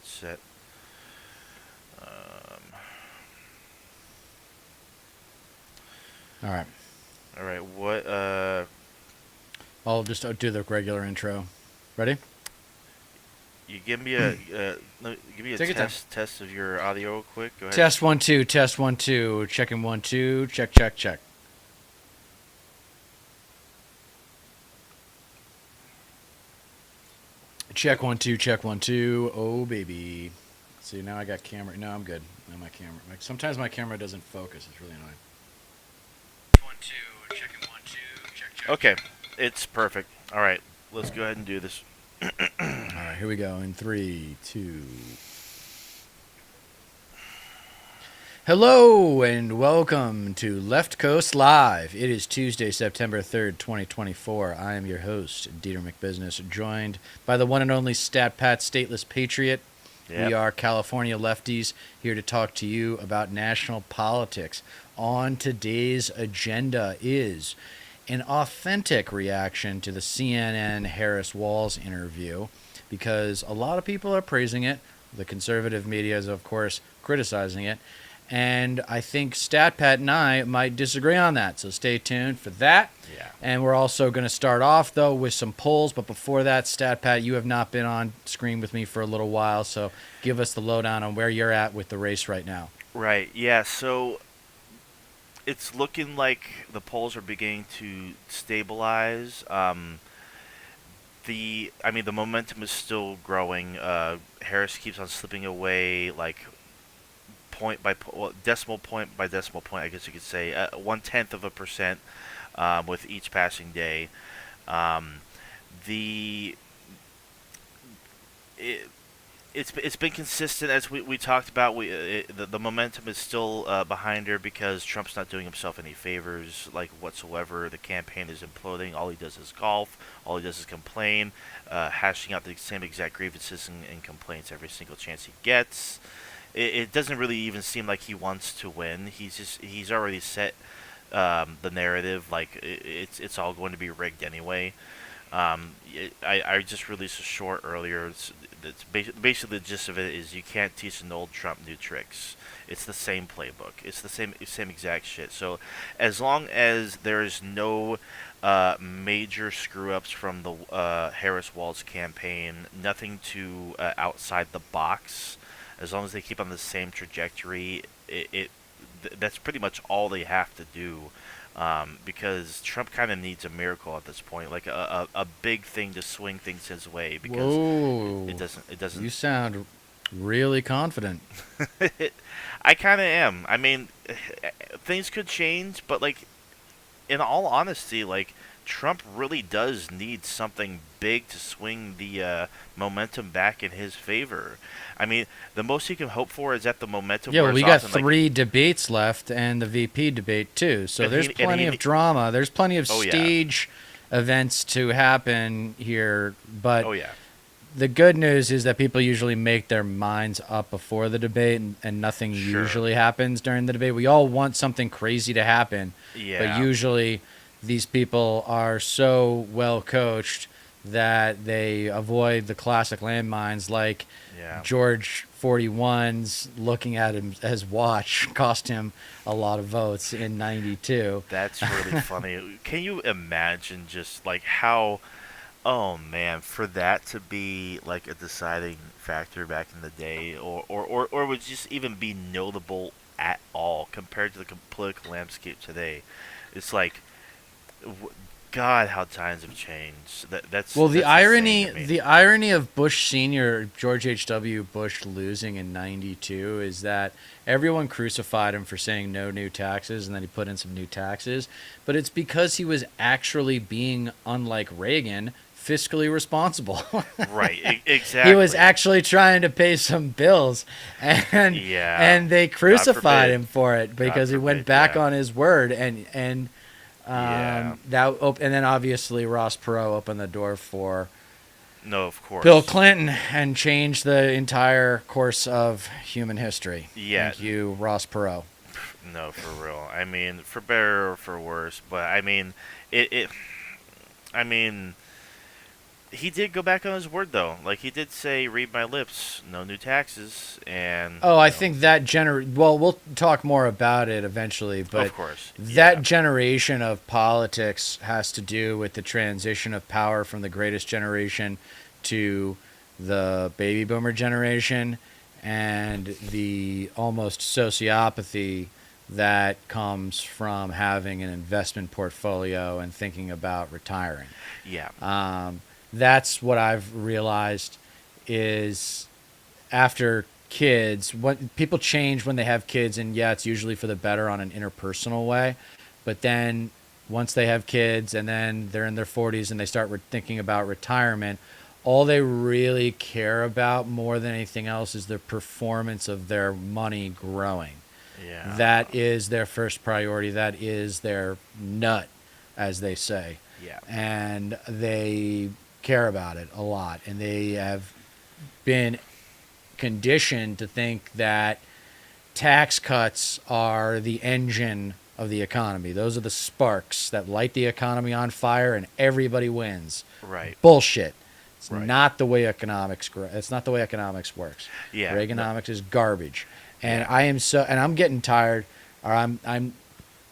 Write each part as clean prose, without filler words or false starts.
it's set. Um, All right. all right. What? I'll just do the regular intro. Ready? You give me a Take your time. test of your audio real quick. Go ahead. Test 1 2. Test 1 2. Checking 1 2. Check check check. Check 1 2. Check 1 2. Oh baby. See now I got camera. No, I'm good. Now my camera. Sometimes my camera doesn't focus. It's really annoying. 1 2. Checking 1 2. Check check Okay, check. it's perfect. All right, let's go ahead and do this. All right, here we go. In 3 2. Hello and welcome to Left Coast Live. It is Tuesday, September 3rd, 2024. I am your host, Dieter McBusiness, joined by the one and only Stat Pat Stateless Patriot. Yep. We are California lefties here to talk to you about national politics. On today's agenda is an authentic reaction to the CNN Harris Walz interview because a lot of people are praising it. The conservative media is, of course, criticizing it. And I think StatPat and I might disagree on that. So stay tuned for that. Yeah. And we're also going to start off, though, with some polls. But before that, StatPat, you have not been on screen with me for a little while. So give us the lowdown on where you're at with the race right now. Right. Yeah. So it's looking like the polls are beginning to stabilize. The momentum is still growing. Harris keeps on slipping away, like decimal point by decimal point, I guess you could say, 1/10 of a percent with each passing day. Um, the it, it's been consistent as we talked about. The momentum is still behind her because Trump's not doing himself any favors like whatsoever. The campaign is imploding. All he does is golf. All he does is complain, hashing out the same exact grievances and complaints every single chance he gets. It doesn't really even seem like he wants to win. He's already set the narrative like it's all going to be rigged anyway. I just released a short earlier. Basically the gist of it is you can't teach an old Trump new tricks. It's the same playbook. It's the same exact shit. So as long as there is no major screw ups from the Harris Walz campaign, nothing too outside the box. As long as they keep on the same trajectory, that's pretty much all they have to do because Trump kind of needs a miracle at this point, like a big thing to swing things his way. Because Whoa. it doesn't. You sound really confident. I kind of am. I mean, things could change, but like in all honesty, like Trump really does need something big to swing the momentum back in his favor. I mean, the most he can hope for is that the momentum Yeah, well, wears we got off and like, three debates left and the VP debate, too. So and there's he and plenty he. of drama. There's plenty of Oh yeah. stage events to happen here. But Oh yeah. the good news is that people usually make their minds up before the debate, and nothing Sure. usually happens during the debate. We all want something crazy to happen, but Yeah. usually these people are so well coached that they avoid the classic landmines like Yeah. George 41's looking at him his watch cost him a lot of votes in 92. That's really funny. Can you imagine just like how? Oh man, for that to be like a deciding factor back in the day, or would just even be notable at all compared to the political landscape today. It's like, God, how times have changed. Well, the That's insane irony to me. the irony of Bush Senior, George H.W. Bush, losing in 92 is that everyone crucified him for saying no new taxes, and then he put in some new taxes, but it's because he was actually being, unlike Reagan, fiscally responsible. Right, He was exactly. actually trying to pay some bills, and Yeah. they God crucified forbid. him for it God because he went forbid. back Yeah. on his word, and Yeah. and then obviously Ross Perot opened the door for No, of Bill course. Clinton and changed the entire course of human history. Yeah. Thank you, Ross Perot. No, for real. I mean, for better or for worse, but I mean, it. I mean, he did go back on his word though. Like he did say, "Read my lips, no new taxes," and Oh, I think that well, we'll talk more about it eventually, but of course, yeah, that generation of politics has to do with the transition of power from the greatest generation to the baby boomer generation and the almost sociopathy that comes from having an investment portfolio and thinking about retiring. yeah, That's what I've realized is after kids, when people change when they have kids, and yeah, it's usually for the better on an interpersonal way. But then once they have kids and then they're in their 40s and they start thinking about retirement, all they really care about more than anything else is the performance of their money growing. yeah, That is their first priority. That is their nut, as they say. yeah, And they care about it a lot. And they have been conditioned to think that tax cuts are the engine of the economy. Those are the sparks that light the economy on fire and everybody wins. right, Bullshit. It's right, not the way economics it's not the way economics works. yeah, no, Reaganomics is garbage. And yeah, I'm getting tired or I don't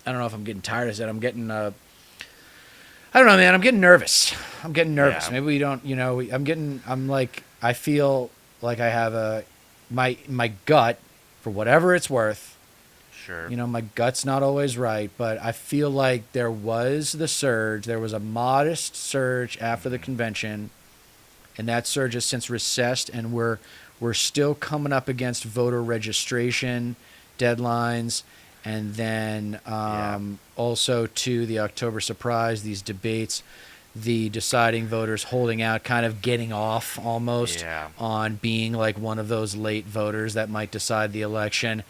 know if I'm getting tired of it. I'm getting I don't know, man. I'm getting nervous. I'm getting nervous. yeah, Maybe we don't, I'm like, I feel like I have my gut, for whatever it's worth. sure, My gut's not always right, but I feel like there was the surge. There was a modest surge after the convention, and that surge has since recessed, and we're still coming up against voter registration deadlines, and then yeah, also to the October surprise, these debates, the deciding voters holding out, kind of getting off almost yeah, on being like one of those late voters that might decide the election.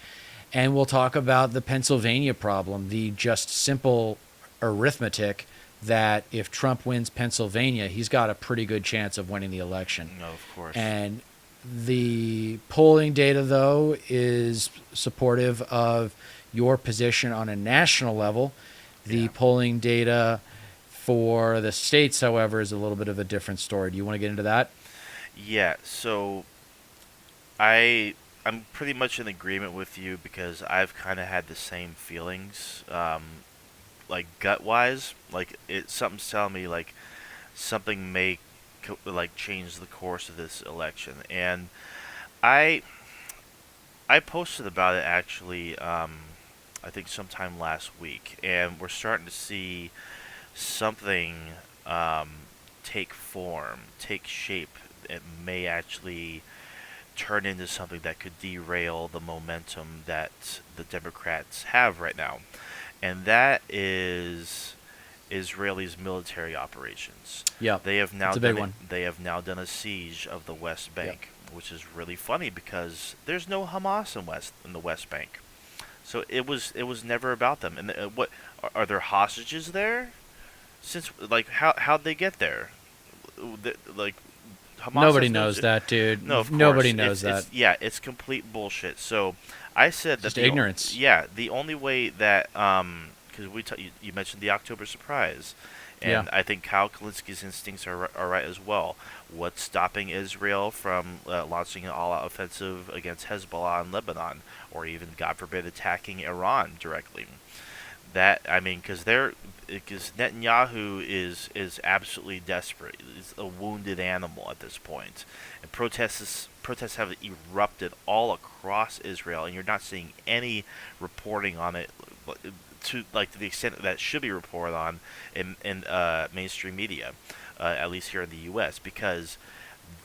And we'll talk about the Pennsylvania problem, the just simple arithmetic that if Trump wins Pennsylvania, he's got a pretty good chance of winning the election. no, of course, And the polling data, though, is supportive of your position on a national level. The yeah, polling data for the states, however, is a little bit of a different story. Do you want to get into that? yeah. So I'm pretty much in agreement with you because I've kind of had the same feelings, like gut wise, like something's telling me like something may like change the course of this election, and I I posted about it actually. I think sometime last week, and we're starting to see something um, take form, take shape. It may actually turn into something that could derail the momentum that the Democrats have right now, and that is Israel's military operations. Yep. They have now It's a big done one. they have now done a siege of the West Yep. Bank, which is really funny because there's no Hamas in the West Bank. So it was never about them. And what are there hostages there? Since like how'd they get there? Like Hamas Nobody has no. knows that, No, dude. of Nobody course. knows that. Yeah, it's complete bullshit. So I said that Just ignorance. yeah, the only way that because you mentioned the October surprise, Yeah. and I think Kyle Kalinski's instincts are right as well. What's stopping Israel from launching an all-out offensive against Hezbollah in Lebanon, or even, God forbid, attacking Iran directly? That I mean, because Netanyahu is absolutely desperate. He's a wounded animal at this point, and protests have erupted all across Israel, and you're not seeing any reporting on it to the extent that it should be reported on in mainstream media, at least here in the U.S. Because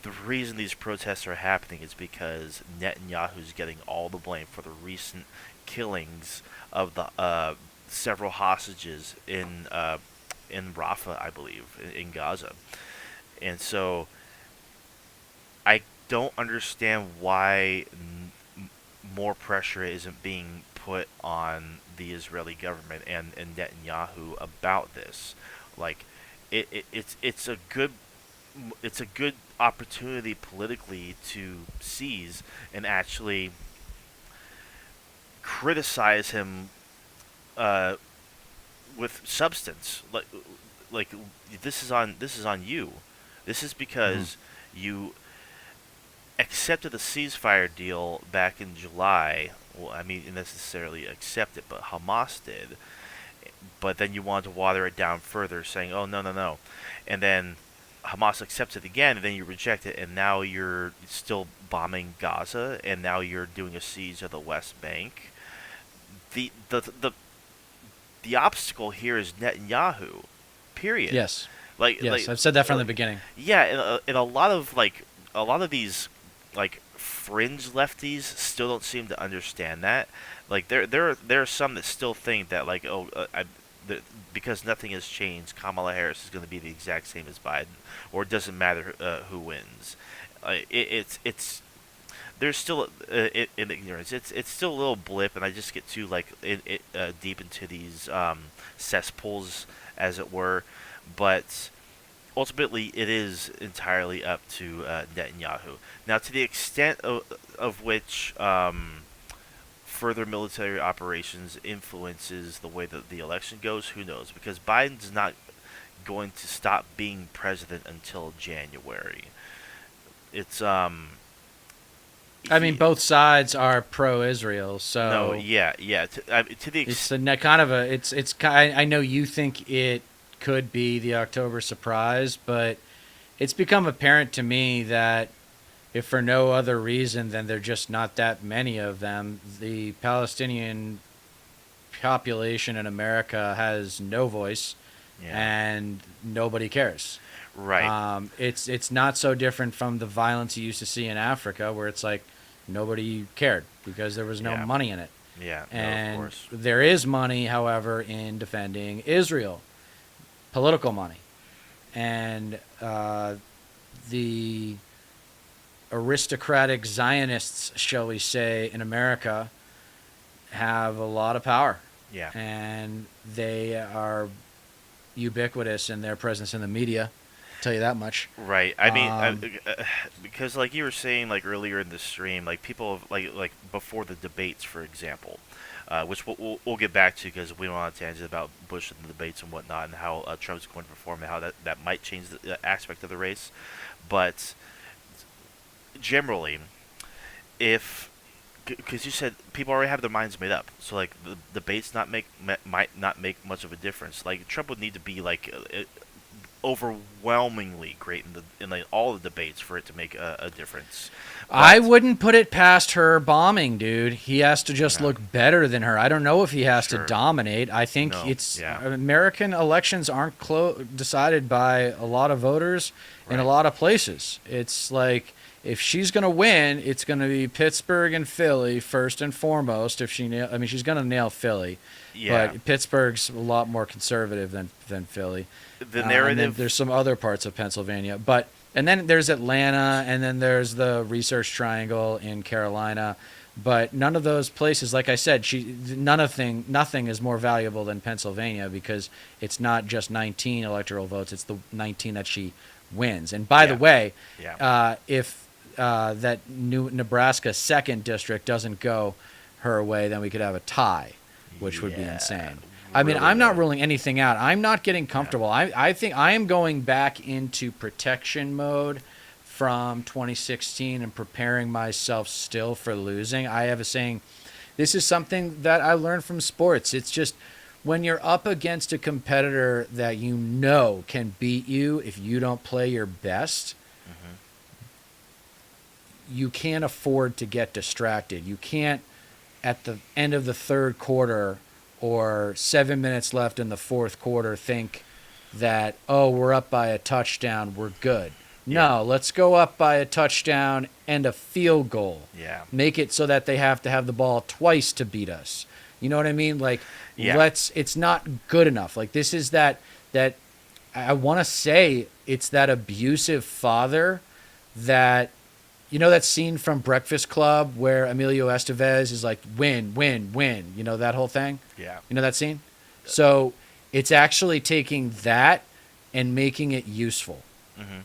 the reason these protests are happening is because Netanyahu's getting all the blame for the recent killings of the several hostages in Rafah, I believe, in Gaza, and so I don't understand why more pressure isn't being put on the Israeli government and Netanyahu about this. Like, it's a good opportunity politically to seize and actually criticize him uh, with substance. Like this is on you. This is Hmm. because you accepted the ceasefire deal back in July. Well, I mean, necessarily accept it, but Hamas did. But then you wanted to water it down further, saying, "Oh, no, no, no," and then Hamas accepts it again, and then you reject it, and now you're still bombing Gaza, and now you're doing a siege of the West Bank. The the the the obstacle here is Netanyahu. Period. Yes. Like Yes. like I've said that from uh, the beginning. yeah, and a lot of these like fringe lefties still don't seem to understand that. Like there are some that still think that like the, because nothing has changed, Kamala Harris is going to be the exact same as Biden, or it doesn't matter who wins. It's there's still in ignorance. It's still a little blip, and I just get too like deep into these cesspools, as it were. But ultimately, it is entirely up to Netanyahu. Now, to the extent of which further military operations influences the way that the election goes, who knows? Because Biden's not going to stop being president until January. It's I mean, he both sides are pro-Israel, no, so yeah. To the it's a kind of a I know you think it could be the October surprise, but it's become apparent to me that if for no other reason than there are just not that many of them, the Palestinian population in America has no voice yeah, and nobody cares. right, It's not so different from the violence you used to see in Africa, where it's like nobody cared because there was no yeah, money in it. yeah. No, of And course, there is money, however, in defending Israel, political money. And the aristocratic Zionists, shall we say, in America have a lot of power. yeah. And they are ubiquitous in their presence in the media. I'll tell you that much. Right. I mean, Um, because like you were saying, like earlier in the stream, like people like before the debates, for example, which we'll get back to because we don't want to tangent about Bush and the debates and whatnot, and how Trump's going to perform and how that might change the aspect of the race. But generally, if because you said people already have their minds made up, so like the debates might not make much of a difference. Like Trump would need to be like overwhelmingly great in like all the debates for it to make a difference. I But wouldn't put it past her bombing, dude. He has to just yeah, look better than her. I don't know if he has to sure, dominate. I think no, it's yeah, American elections aren't decided by a lot of voters in a right, lot of places. It's like if she's going to win, it's going to be Pittsburgh and Philly first and foremost. If she I mean, she's going to nail Philly, yeah. but Pittsburgh's a lot more conservative than Philly. The And then there's narrative, some other parts of Pennsylvania, but and then there's Atlanta, and then there's the Research Triangle in Carolina. But none of those places, like I said, nothing is more valuable than Pennsylvania because it's not just 19 electoral votes; it's the 19 that she wins. And by the yeah, way, yeah, if that new Nebraska second district doesn't go her way, then we could have a tie, which would be yeah, insane. I mean, really I'm not though, ruling anything out. I'm not getting yeah, comfortable. I think I am going back into protection mode from 2016 and preparing myself still for losing. I have a saying, this is something that I learned from sports. It's just when you're up against a competitor that you know can beat you if you don't play your best, hmm, you can't afford to get distracted. You can't, at the end of the third quarter or 7 minutes left in the fourth quarter, think that, oh, we're up by a touchdown, we're good. yeah, No, let's go up by a touchdown and a field goal. yeah, Make it so that they have to have the ball twice to beat us. You know what I mean? Like, yeah, it's not good enough. Like, this is that I want to say it's that abusive father that that scene from Breakfast Club where Emilio Estevez is like, win, win, win. You know that whole thing? yeah. You know that scene? So it's actually taking that and making it useful. Hmm.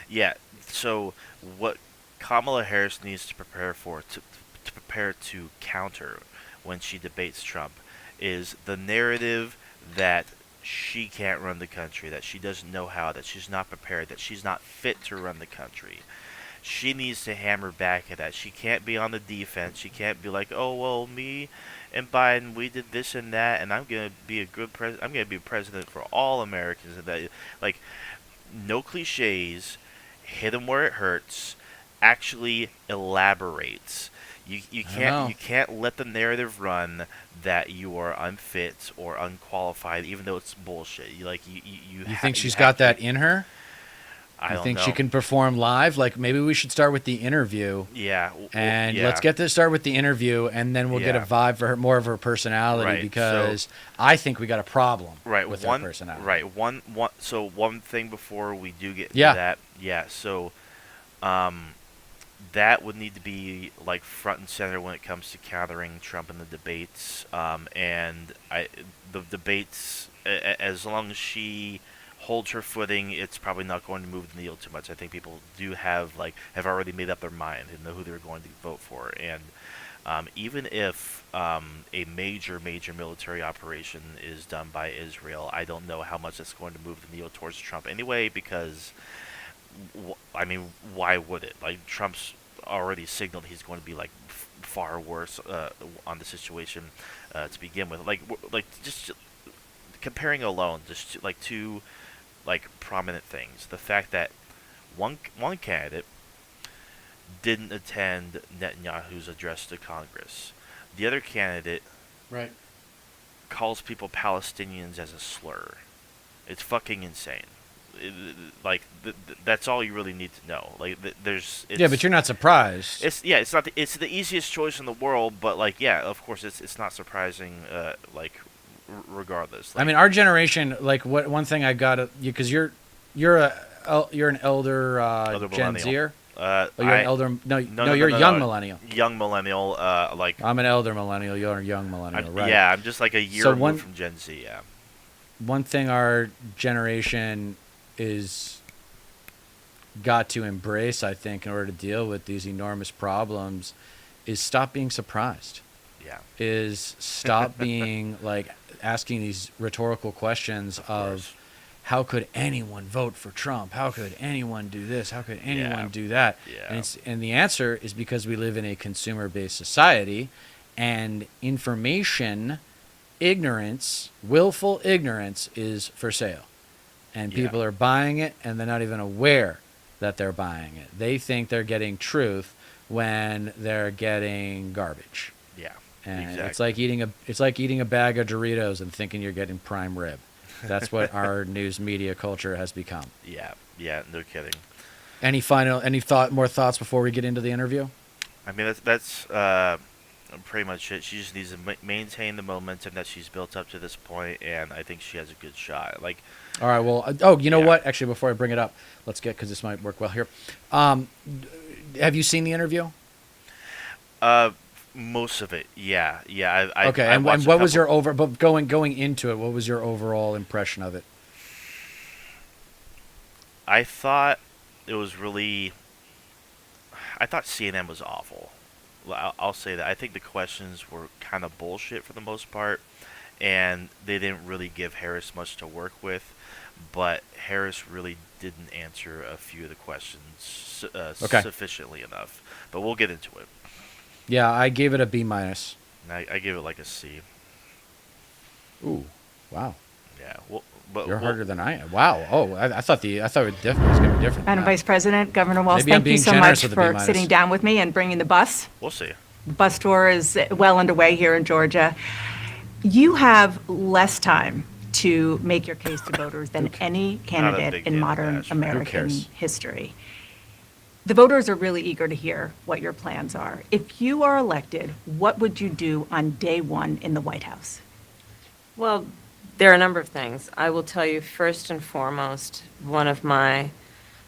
Yeah. So what Kamala Harris needs to prepare for to prepare to counter when she debates Trump is the narrative that she can't run the country, that she doesn't know how, that she's not prepared, that she's not fit to run the country. She needs to hammer back at that. She can't be on the defense. She can't be like, "Oh well, me and Biden, we did this and that, and I'm gonna be a good president. I'm gonna be president for all Americans." And that, like, no cliches. Hit them where it hurts. Actually elaborates. You I know. can't let the narrative run that you are unfit or unqualified, even though it's bullshit. You think you she's have got to. that in her? I You don't think know. she can perform live? Like maybe we should start with the interview, Yeah, and yeah, let's get this start with the interview, and then we'll get a yeah. vibe for her, more of her personality, Right. because I think we got a problem Right. with her One. personality. Right. One. So one thing before we do get to Yeah. that. Yeah. So, um, that would need to be like front and center when it comes to countering Trump in the debates. And the debates, as long as she holds her footing, it's probably not going to move the needle too much. I think people do have already made up their mind and know who they're going to vote for. And even if a major military operation is done by Israel, I don't know how much it's going to move the needle towards Trump anyway, because I mean, why would it? Like, Trump's already signaled he's going to be like far worse on the situation to begin with. Like just comparing alone, just like two like prominent things. The fact that one candidate didn't attend Netanyahu's address to Congress. The other candidate Right. calls people Palestinians as a slur. It's fucking insane. That's all you really need to know. Yeah, but you're not surprised. It's not it's the easiest choice in the world, but like, yeah, of course it's not surprising. Regardless. I mean, our generation, like, what one thing I got because you're an elder Elder Gen millennial. Zer. Uh, Oh, you're I, an elder. No, no, you're no, a young no. millennial. Young millennial. I'm an elder millennial. You're a young millennial, right? Yeah, I'm just like a year So removed from Gen Z. Yeah. One thing our generation is got to embrace, I think, in order to deal with these enormous problems, is stop being surprised. Yeah. Is stop being like asking these rhetorical questions of course. how could anyone vote for Trump? How could anyone do this? How could anyone Yeah. do that? Yeah. And the answer is because we live in a consumer-based society, and willful ignorance is for sale. And Yeah. people are buying it, and they're not even aware that they're buying it. They think they're getting truth when they're getting garbage. Yeah. And Exactly. it's like eating a bag of Doritos and thinking you're getting prime rib. That's what our news media culture has become. Yeah. Yeah. No kidding. More thoughts before we get into the interview? I mean, that's pretty much it. She just needs to maintain the momentum that she's built up to this point, and I think she has a good shot. Like, All right. Well, you know Yeah. what? Actually, before I bring it up, because this might work well here. Have you seen the interview? most of it, yeah, yeah. I Okay. I And watched a what was couple- your but going into it, what was your overall impression of it? I thought it was really. I thought CNN was awful. I'll say that. I think the questions were kind of bullshit for the most part, and they didn't really give Harris much to work with. But Harris really didn't answer a few of the questions Okay. sufficiently enough. But we'll get into it. Yeah, I gave it a B minus. And I give it like a C. Ooh, wow. Yeah. But You're harder than I am. Wow. Oh, I thought it was going to be different. Madam Vice President, Governor Walz, Maybe I'm thank you being so generous much with the for B-minus. sitting down with me and bringing the bus. We'll see. The bus tour is well underway here in Georgia. You have less time to make your case to voters than any big candidate in deal, modern Ash. Who American cares? history. The voters are really eager to hear what your plans are. If you are elected, what would you do on day one in the White House? Well, there are a number of things. I will tell you, first and foremost, one of my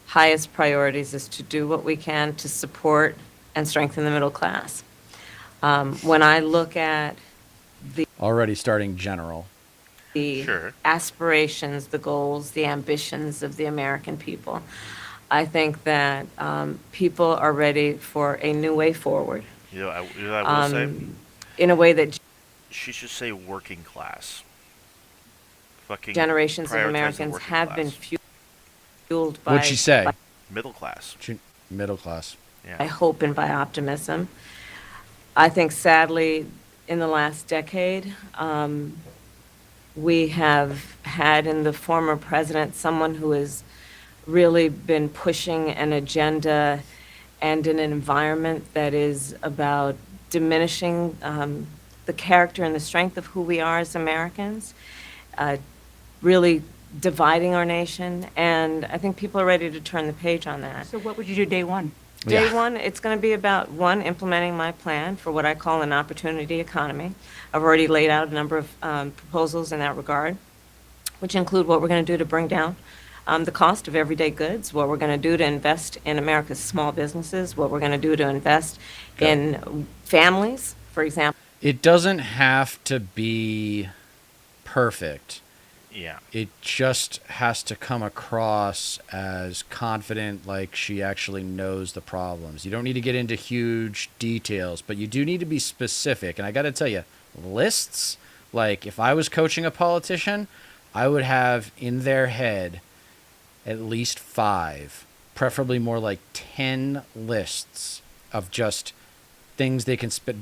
highest priorities is to do what we can to support and strengthen the middle class. When I look at Already starting general. the Sure. aspirations, the goals, the ambitions of the American people, I think that people are ready for a new way forward You know, I will say in a way that she should say working class. fucking generations of prioritize the Americans working have been class. fueled by, What'd she say? Middle class. Middle class. Yeah. by hope and by optimism. I think sadly, in the last decade, we have had in the former president someone who has really been pushing an agenda and in an environment that is about diminishing the character and the strength of who we are as Americans, really dividing our nation, and I think people are ready to turn the page on that. So what would you do day one? Day Yeah. one, it's going to be about, one, implementing my plan for what I call an opportunity economy. I've already laid out a number of proposals in that regard, which include what we're going to do to bring down the cost of everyday goods, what we're going to do to invest in America's small businesses, what we're going to do to invest in families, for example. It doesn't have to be perfect. Yeah. It just has to come across as confident, like she actually knows the problems. You don't need to get into huge details, but you do need to be specific. And I got to tell you, lists, like if I was coaching a politician, I would have in their head at least 5, preferably more like 10 lists of just things they can spit,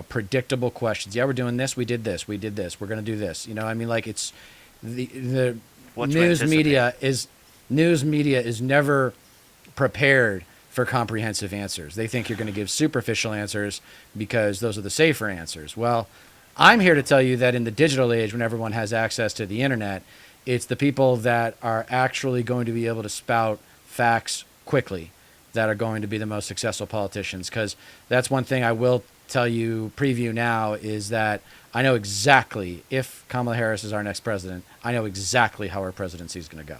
predictable questions. Yeah, we're doing this. We did this. We did this. We're going to do this. I mean, like it's the What to news anticipate. media is never prepared for comprehensive answers. They think you're going to give superficial answers because those are the safer answers. Well, I'm here to tell you that in the digital age, when everyone has access to the internet, it's the people that are actually going to be able to spout facts quickly that are going to be the most successful politicians. Because that's one thing I will tell you, preview now, is that I know exactly, if Kamala Harris is our next president, I know exactly how her presidency is going to go.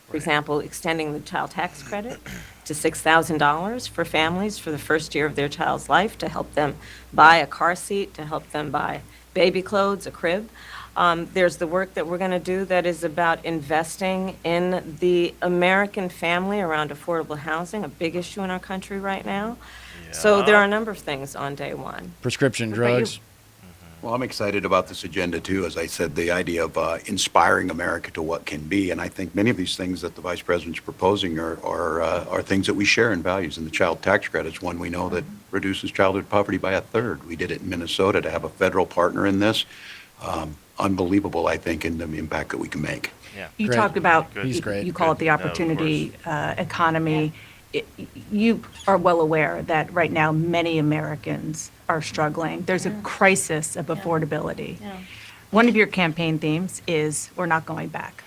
For example, extending the child tax credit to $6,000 for families for the first year of their child's life to help them buy a car seat, to help them buy baby clothes, a crib. There's the work that we're going to do that is about investing in the American family around affordable housing, a big issue in our country right now. So there are a number of things on day one. Prescription What about you? drugs. Well, I'm excited about this agenda too. As I said, the idea of inspiring America to what can be, and I think many of these things that the vice president's proposing are things that we share in values. And the child tax credit is one we know that reduces childhood poverty by 1/3. We did it in Minnesota to have a federal partner in this. Unbelievable, I think, in the impact that we can make. Yeah. You Great. talked about, Good. He's great. you call it the Good. No, of opportunity economy. You are well aware that right now many Americans are struggling. There's a crisis of affordability. One of your campaign themes is we're not going back.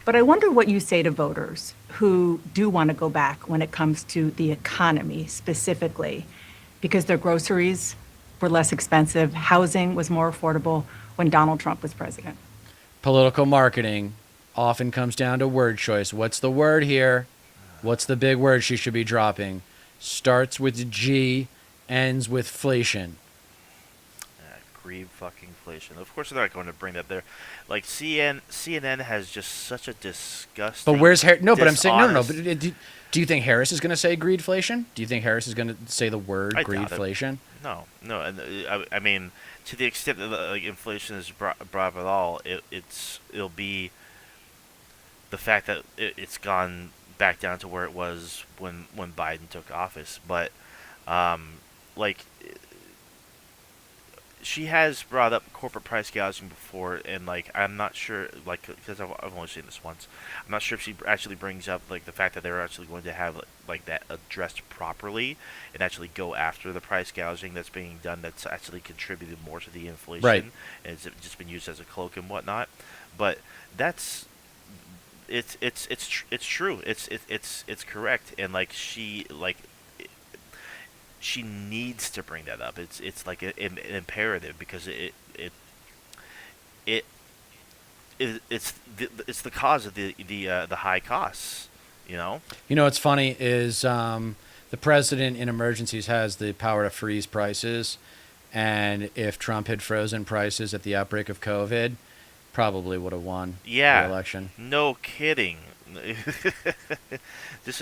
But I wonder what you say to voters who do want to go back when it comes to the economy specifically, because their groceries were less expensive, housing was more affordable when Donald Trump was president. Political marketing often comes down to word choice. What's the word here? What's the big word she should be dropping? Starts with G, ends with inflation. Greed fucking inflation. Of course they're not going to bring that there. Like CNN has just such a disgusting. But where's Harris? No, but I'm saying no. dishonest- But do you think Harris is going to say greedflation? Do you think Harris is going to say the word I doubt it. greedflation? No, and I mean, to the extent that like inflation is brought up at all, it'll be the fact that it's gone back down to where it was when Biden took office. But like she has brought up corporate price gouging before, and like I'm not sure, like because I've only seen this once. I'm not sure if she actually brings up like the fact that they're actually going to have like that addressed properly and actually go after the price gouging that's being done. That's actually contributed more to the inflation, Right. and it's just been used as a cloak and whatnot. But it's true. It's correct, and like she needs to bring that up. It's like an imperative because it's the cause of the high costs. You know. You know what's funny is the president in emergencies has the power to freeze prices, and if Trump had frozen prices at the outbreak of COVID, probably would have won the Yeah. election. No kidding. Just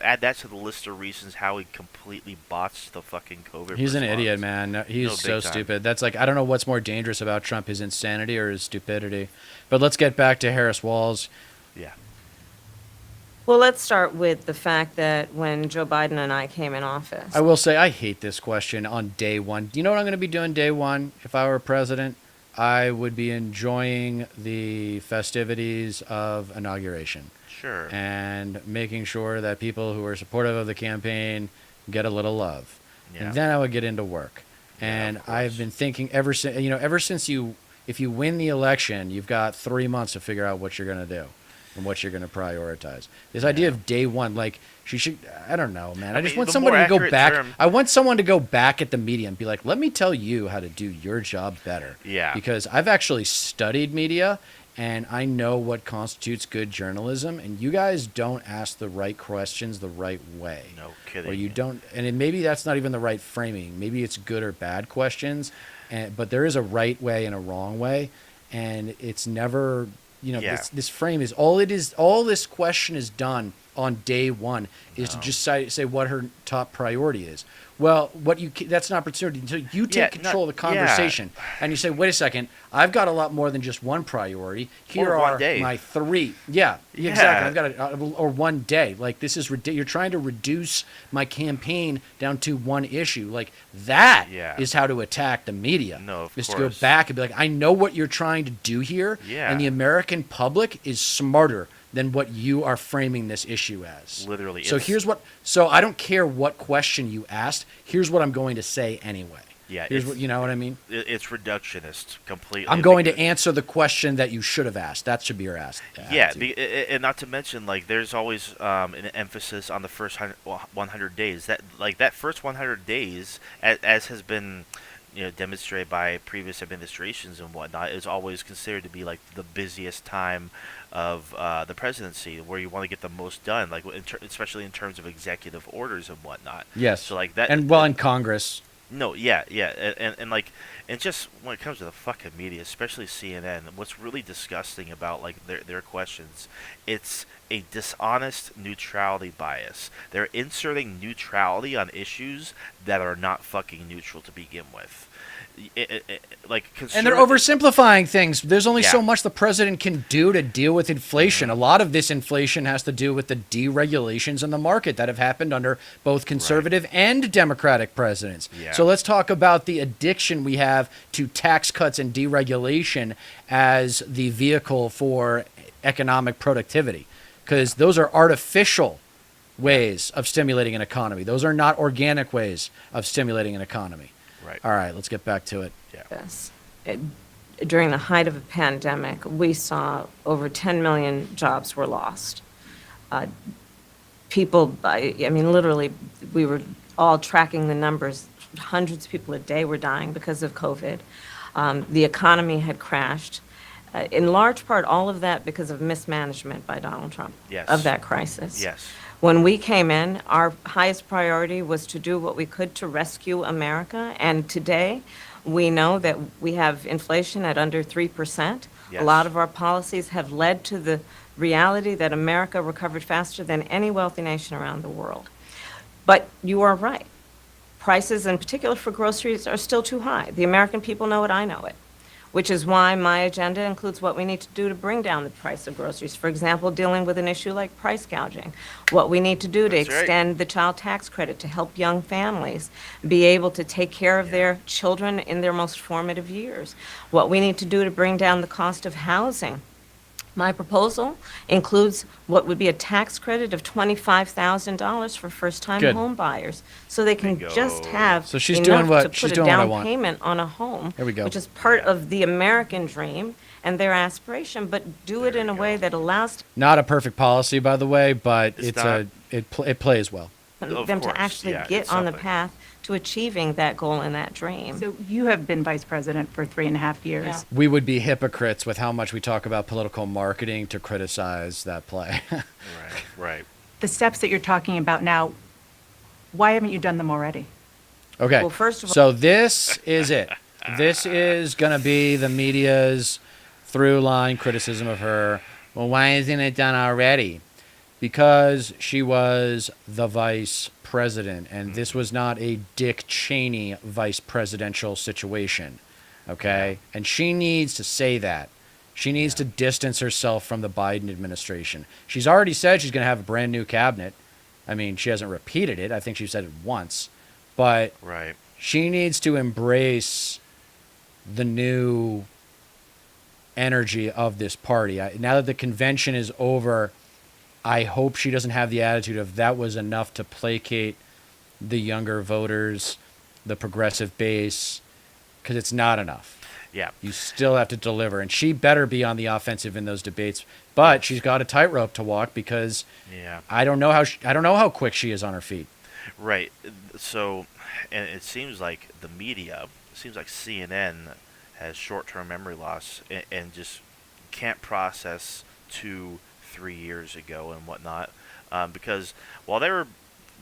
add that to the list of reasons how he completely botched the fucking COVID. He's an response. idiot, man. No, he's No, so big time. stupid. That's like, I don't know what's more dangerous about Trump, his insanity or his stupidity. But let's get back to Harris Walz. Yeah. Well, let's start with the fact that when Joe Biden and I came in office, I will say I hate this question on day one. Do you know what I'm going to be doing day one if I were president? I would be enjoying the festivities of inauguration Sure. and making sure that people who are supportive of the campaign get a little love. Yeah. And then I would get into work. Yeah, And of course. I've been thinking ever since if you win the election, you've got 3 months to figure out what you're going to do and what you're going to prioritize. This idea of day one, like she should, I don't know, man. I just mean, want the somebody more to go accurate back. term- I want someone to go back at the media and be like, let me tell you how to do your job better. Yeah. Because I've actually studied media and I know what constitutes good journalism, and you guys don't ask the right questions the right way. No kidding. Or you don't, maybe that's not even the right framing. Maybe it's good or bad questions, but there is a right way and a wrong way, and it's never, Yeah. this frame is all it is. All this question is done on day one is to just say what her top priority is. Well, that's an opportunity until you take Yeah, control of the yeah. conversation and you say, wait a second, I've got a lot more than just one priority. Here Or one are day. my 3. Yeah, Yeah. exactly. I've got or one day. Like this is you're trying to reduce my campaign down to one issue. Like that is Yeah. how to attack the media. No, of is to course. go back and be like, I know what you're trying to do here, Yeah. and the American public is smarter than what you are framing this issue as. Literally, So it's- so I don't care what question you asked. Here's what I'm going to say anyway. Yeah, Here's it's- what, you know what I mean? It's reductionist completely. I'm going to because- answer the question that you should have asked. That should be your ask. Yeah, attitude. and not to mention, like, there's always an emphasis on the first 100 days. That first 100 days, as has been, demonstrated by previous administrations and whatnot, is always considered to be like the busiest time of the presidency, where you want to get the most done, like especially in terms of executive orders and whatnot. Yes. So like that, And well, in Congress. No, yeah, and just when it comes to the fucking media, especially CNN, what's really disgusting about like their questions, it's a dishonest neutrality bias. They're inserting neutrality on issues that are not fucking neutral to begin with. And they're oversimplifying things. There's only so Yeah. much the president can do to deal with inflation. A lot of this inflation has to do with the deregulations in the market that have happened under both conservative and Democratic presidents. Yeah. So let's talk about the addiction we have to tax cuts and deregulation as the vehicle for economic productivity, because those are artificial ways of stimulating an economy. Those are not organic ways of stimulating an economy. Right. All right, let's get back to it. Yeah. this. During the height of a pandemic, we saw over 10 million jobs were lost. Literally, we were all tracking the numbers. Hundreds of people a day were dying because of COVID. The economy had crashed. In large part, all of that because of mismanagement by Donald Trump Yes. of that crisis. Yes. When we came in, our highest priority was to do what we could to rescue America. And today, we know that we have inflation at under 3%. Yes. A lot of our policies have led to the reality that America recovered faster than any wealthy nation around the world. But you are right. Prices, in particular for groceries, are still too high. The American people know it, I know it. Which is why my agenda includes what we need to do to bring down the price of groceries. For example, dealing with an issue like price gouging. What we need to do to That's right. extend the child tax credit to help young families be able to take care of their children in their most formative years. What we need to do to bring down the cost of housing. My proposal includes what would be a tax credit of $25,000 for first-time Good. home buyers, so they can Bingo. just have So she's enough doing what- to she's put a doing what I down want. payment on a home, There we go. which is part of the American dream and their aspiration, but do it There in a you way go. that allows Not a perfect policy, by the way, but It's it plays well. Of them course, to actually yeah, get it's on the something. path to achieving that goal and that dream. So you have been vice president for 3.5 years. Yeah. We would be hypocrites with how much we talk about political marketing to criticize that play. Right. The steps that you're talking about now, why haven't you done them already? Okay. Well, first of all- so this is it. This is going to be the media's through line criticism of her. Well, why isn't it done already? Because she was the vice president, and this was not a Dick Cheney vice presidential situation. Okay? And she needs to say that. She needs to distance herself from the Biden administration. She's already said she's going to have a brand new cabinet. I mean, she hasn't repeated it. I think she said it once. But Right. she needs to embrace the new energy of this party. Now that the convention is over, I hope she doesn't have the attitude of that was enough to placate the younger voters, the progressive base, because it's not enough. Yeah. You still have to deliver, and she better be on the offensive in those debates. But she's got a tightrope to walk because Yeah. I don't know how quick she is on her feet. Right. So, and it seems like the media, it seems like CNN has short-term memory loss and just can't process 2-3 years ago and whatnot, because while they were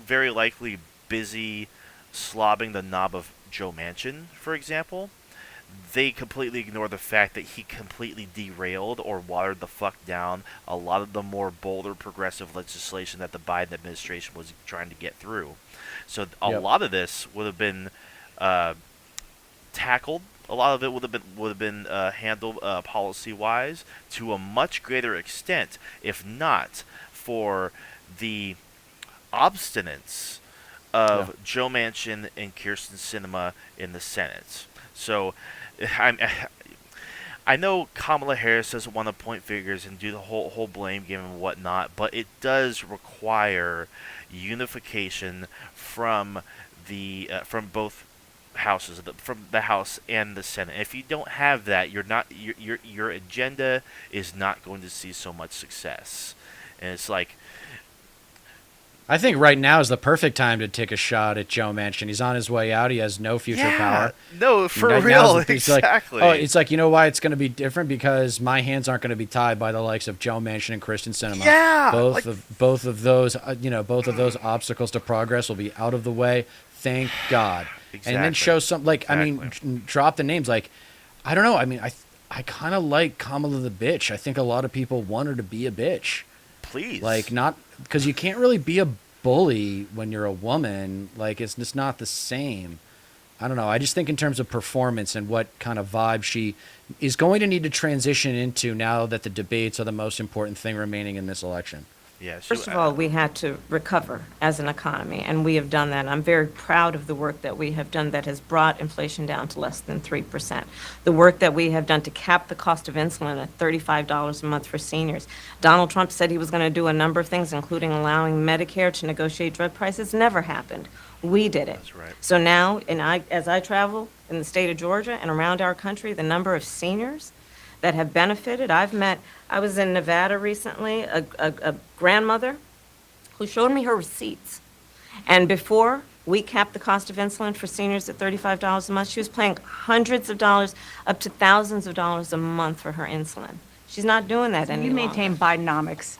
very likely busy slobbing the knob of Joe Manchin, for example, they completely ignore the fact that he completely derailed or watered the fuck down a lot of the more bolder progressive legislation that the Biden administration was trying to get through. So a Yep. lot of this would have been tackled. A lot of it would have been handled policy wise to a much greater extent, if not for the obstinance of Joe Manchin and Kirsten Sinema in the Senate. So, I know Kamala Harris doesn't want to point fingers and do the whole blame game and whatnot, but it does require unification from from both houses, from the House and the Senate. If you don't have that, your agenda is not going to see so much success. And it's like, I think right now is the perfect time to take a shot at Joe Manchin. He's on his way out. He has no future power. No, for Right real, now's it's like, exactly. it's like, you know why it's going to be different? Because my hands aren't going to be tied by the likes of Joe Manchin and Kristen Sinema. Yeah, both of those, both of those obstacles to progress will be out of the way. Thank God. And then Exactly. show some, like, I mean, drop the names. Like, I don't know. I mean, I kind of like Kamala the bitch. I think a lot of people want her to be a bitch. Please. Like, not because you can't really be a bully when you're a woman. Like, it's just not the same. I don't know. I just think in terms of performance and what kind of vibe she is going to need to transition into now that the debates are the most important thing remaining in this election. Yeah, First of all, we had to recover as an economy, and we have done that. I'm very proud of the work that we have done that has brought inflation down to less than 3%. The work that we have done to cap the cost of insulin at $35 a month for seniors. Donald Trump said he was going to do a number of things, including allowing Medicare to negotiate drug prices. Never happened. We did it. That's right. So now, as I travel in the state of Georgia and around our country, the number of seniors that have benefited. I was in Nevada recently, a grandmother who showed me her receipts. And before we capped the cost of insulin for seniors at $35 a month, she was paying hundreds of dollars, up to thousands of dollars a month for her insulin. She's not doing that any You longer. maintain Bidenomics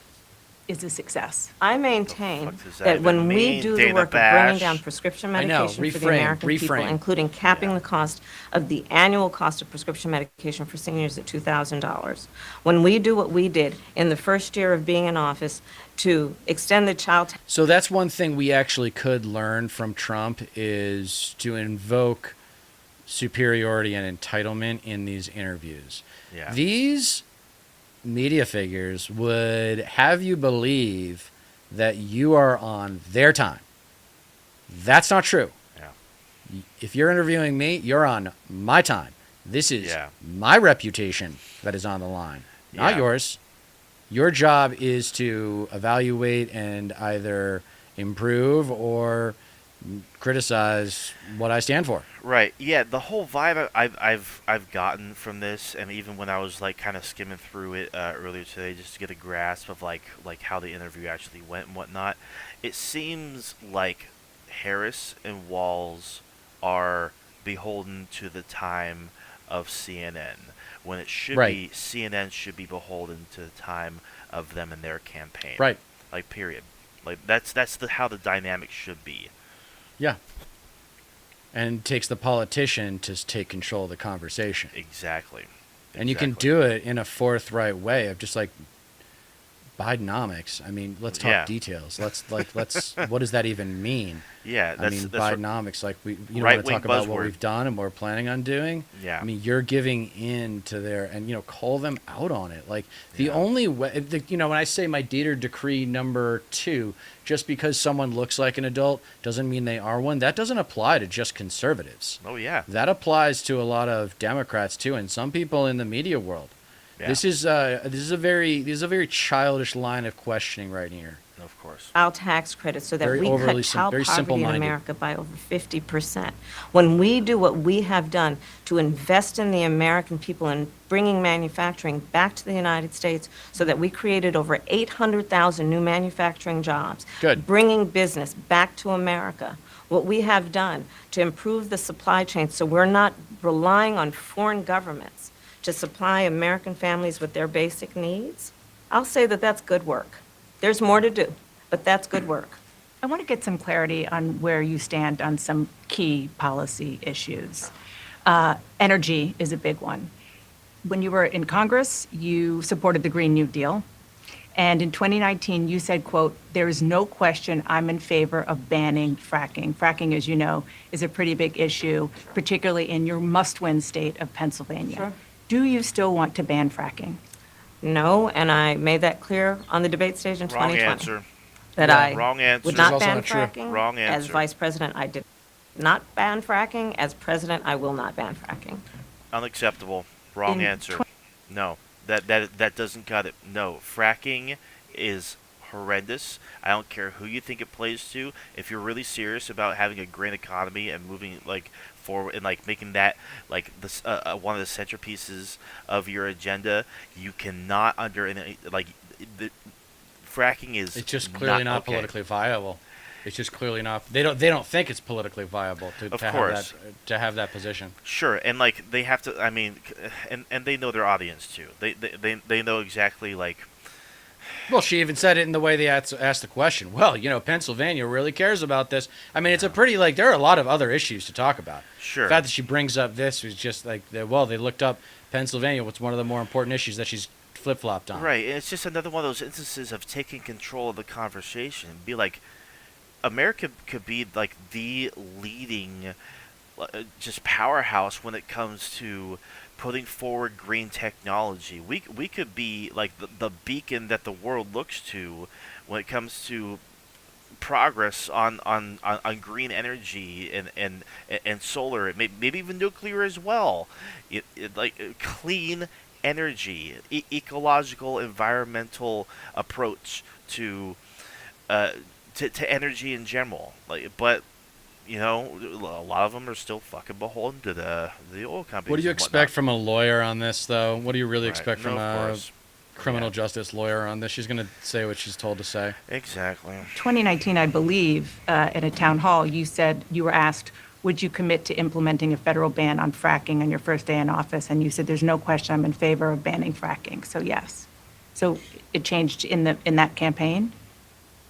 is a success. I maintain fuck does that that even when we mean, do the Dana work of bringing Bash? down prescription I know, medication for the reframe, American people, reframe. including capping the cost of the annual cost of prescription medication for seniors at $2,000. When we do what we did in the first year of being in office to extend the child So that's one thing we actually could learn from Trump is to invoke superiority and entitlement in these interviews. Yeah. These media figures would have you believe that you are on their time. That's not true. Yeah. If you're interviewing me, you're on my time. This is Yeah. my reputation that is on the line, not Yeah. yours. Your job is to evaluate and either improve or criticize what I stand for. Right. Yeah. The whole vibe I've gotten from this, and even when I was like kind of skimming through it earlier today, just to get a grasp of like how the interview actually went and whatnot, it seems like Harris and Walz are beholden to the time of CNN, when it should Right. be CNN should be beholden to the time of them and their campaign. Right. Like period. Like that's how the dynamic should be. Yeah. And takes the politician to take control of the conversation. Exactly. And you can Exactly. do it in a forthright way of just like, Bidenomics. I mean, let's talk Yeah. details. Let's what does that even mean? Yeah, I mean, that's Bidenomics, like you want to right-wing talk about what buzzword. we've done and what we're planning on doing. Yeah. I mean, you're giving in to their, and call them out on it. Like the Yeah. only way, when I say my Dieter decree number 2, just because someone looks like an adult doesn't mean they are one. That doesn't apply to just conservatives. Oh yeah. That applies to a lot of Democrats too, and some people in the media world. Yeah. This is a very childish line of questioning right here. Of course. Child tax credits so that Very we overly cut child very poverty in simple-minded. America by over 50%. When we do what we have done to invest in the American people and bringing manufacturing back to the United States so that we created over 800,000 new manufacturing jobs, Good. bringing business back to America, what we have done to improve the supply chain so we're not relying on foreign governments to supply American families with their basic needs, I'll say that that's good work. There's more to do, but that's good work. I want to get some clarity on where you stand on some key policy issues. Energy is a big one. When you were in Congress, you supported the Green New Deal. And in 2019, you said, quote, "There is no question I'm in favor of banning fracking." Fracking, as you know, is a pretty big issue, particularly in your must-win state of Pennsylvania. Sure. Do you still want to ban fracking? No, and I made that clear on the debate stage in Wrong 2020. answer. That Yeah, I wrong answer. would Which not is also ban not true. fracking. Wrong As answer. vice president, I did not ban fracking. As president, I will not ban fracking. Unacceptable. Wrong In answer. No. That doesn't cut it. No. Fracking is horrendous. I don't care who you think it plays to. If you're really serious about having a green economy and moving forward and making that this one of the centerpieces of your agenda, you cannot under any the fracking is It's just clearly not okay. politically viable. It's just clearly not. They don't think it's politically viable Of to course. have that position. Sure, and they have to. I mean, and they know their audience too. They know exactly Well, she even said it in the way they asked the question. Well, Pennsylvania really cares about this. I mean, it's a pretty there are a lot of other issues to talk about. Sure. The fact that she brings up this was just they looked up Pennsylvania. What's one of the more important issues that she's flip-flopped on. Right, and it's just another one of those instances of taking control of the conversation and be like, America could be the leading just powerhouse when it comes to putting forward green technology. We could be the beacon that the world looks to when it comes to progress on green energy and solar, maybe even nuclear as well. Clean energy, ecological, environmental approach to energy in general. But a lot of them are still fucking beholden to the oil companies. What do you and expect whatnot. from a lawyer on this, though? What do you really Right. expect No, from of a course. criminal Yeah. justice lawyer on this? She's going to say what she's told to say. Exactly. 2019, I believe, in a town hall, you said you were asked, would you commit to implementing a federal ban on fracking on your first day in office? And you said, there's no question I'm in favor of banning fracking. So yes. So it changed in that campaign?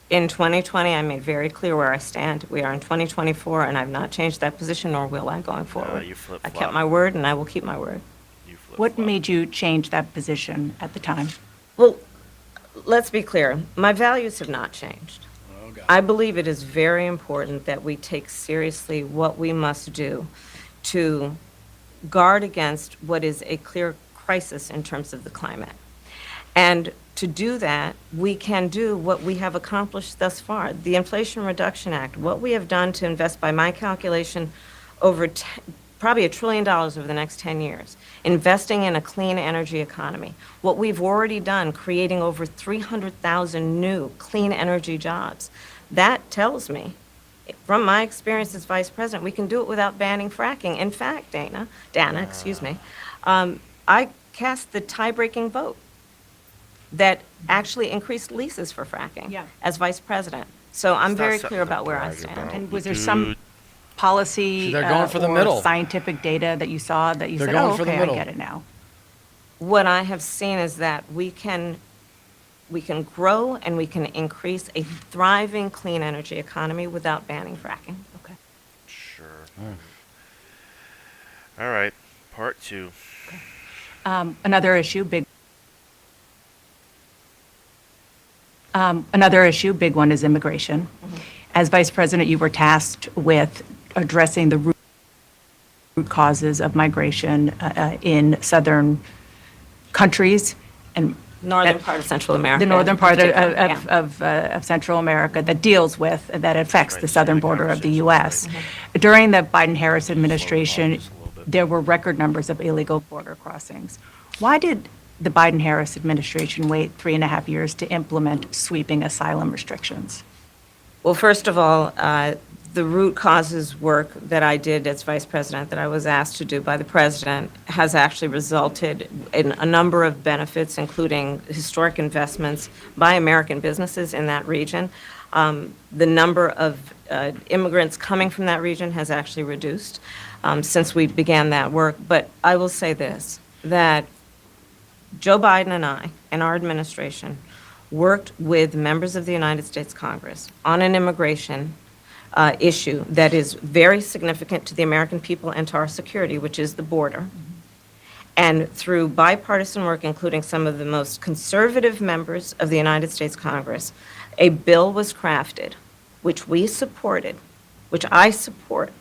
In 2020, I made very clear where I stand. We are in 2024, and I've not changed that position, nor will I going forward. you I flip-flop. kept my word, and I will keep my word. You What flip-flop. made you change that position at the time? Well, let's be clear. My values have not changed. Oh, God. I believe it is very important that we take seriously what we must do to guard against what is a clear crisis in terms of the climate. And to do that, we can do what we have accomplished thus far. The Inflation Reduction Act, what we have done to invest, by my calculation, over probably $1 trillion over the next 10 years, investing in a clean energy economy. What we've already done, creating over 300,000 new clean energy jobs. That tells me, from my experience as vice president, we can do it without banning fracking. In fact, Dana, I cast the tie-breaking vote that actually increased leases for fracking Yeah. as vice president. So I'm It's not very something clear to about where I brag stand. about. And was there some Dude. policy They're going for the or middle. scientific data that you saw that you They're said, going oh, for the okay, I middle. get it now? What I have seen is that we can grow and we can increase a thriving clean energy economy without banning fracking. Okay. Sure. Mm. All right. Part 2. Another issue, big one, is immigration. As Vice President, you were tasked with addressing the root causes of migration in southern countries and Northern part of Central America. the northern part Yeah. of Central America that deals with, that affects Right, the so southern the border of the conversation's U.S. During the Biden-Harris administration, this a little bit. there were record numbers of illegal border crossings. Why did the Biden-Harris administration wait 3.5 years to implement sweeping asylum restrictions? Well, first of all, the root causes work that I did as vice president, that I was asked to do by the president, has actually resulted in a number of benefits, including historic investments by American businesses in that region. The number of immigrants coming from that region has actually reduced since we began that work. But I will say this, that Joe Biden and I and our administration worked with members of the United States Congress on an immigration issue that is very significant to the American people and to our security, which is the border. And through bipartisan work, including some of the most conservative members of the United States Congress, a bill was crafted, which we supported, which I support.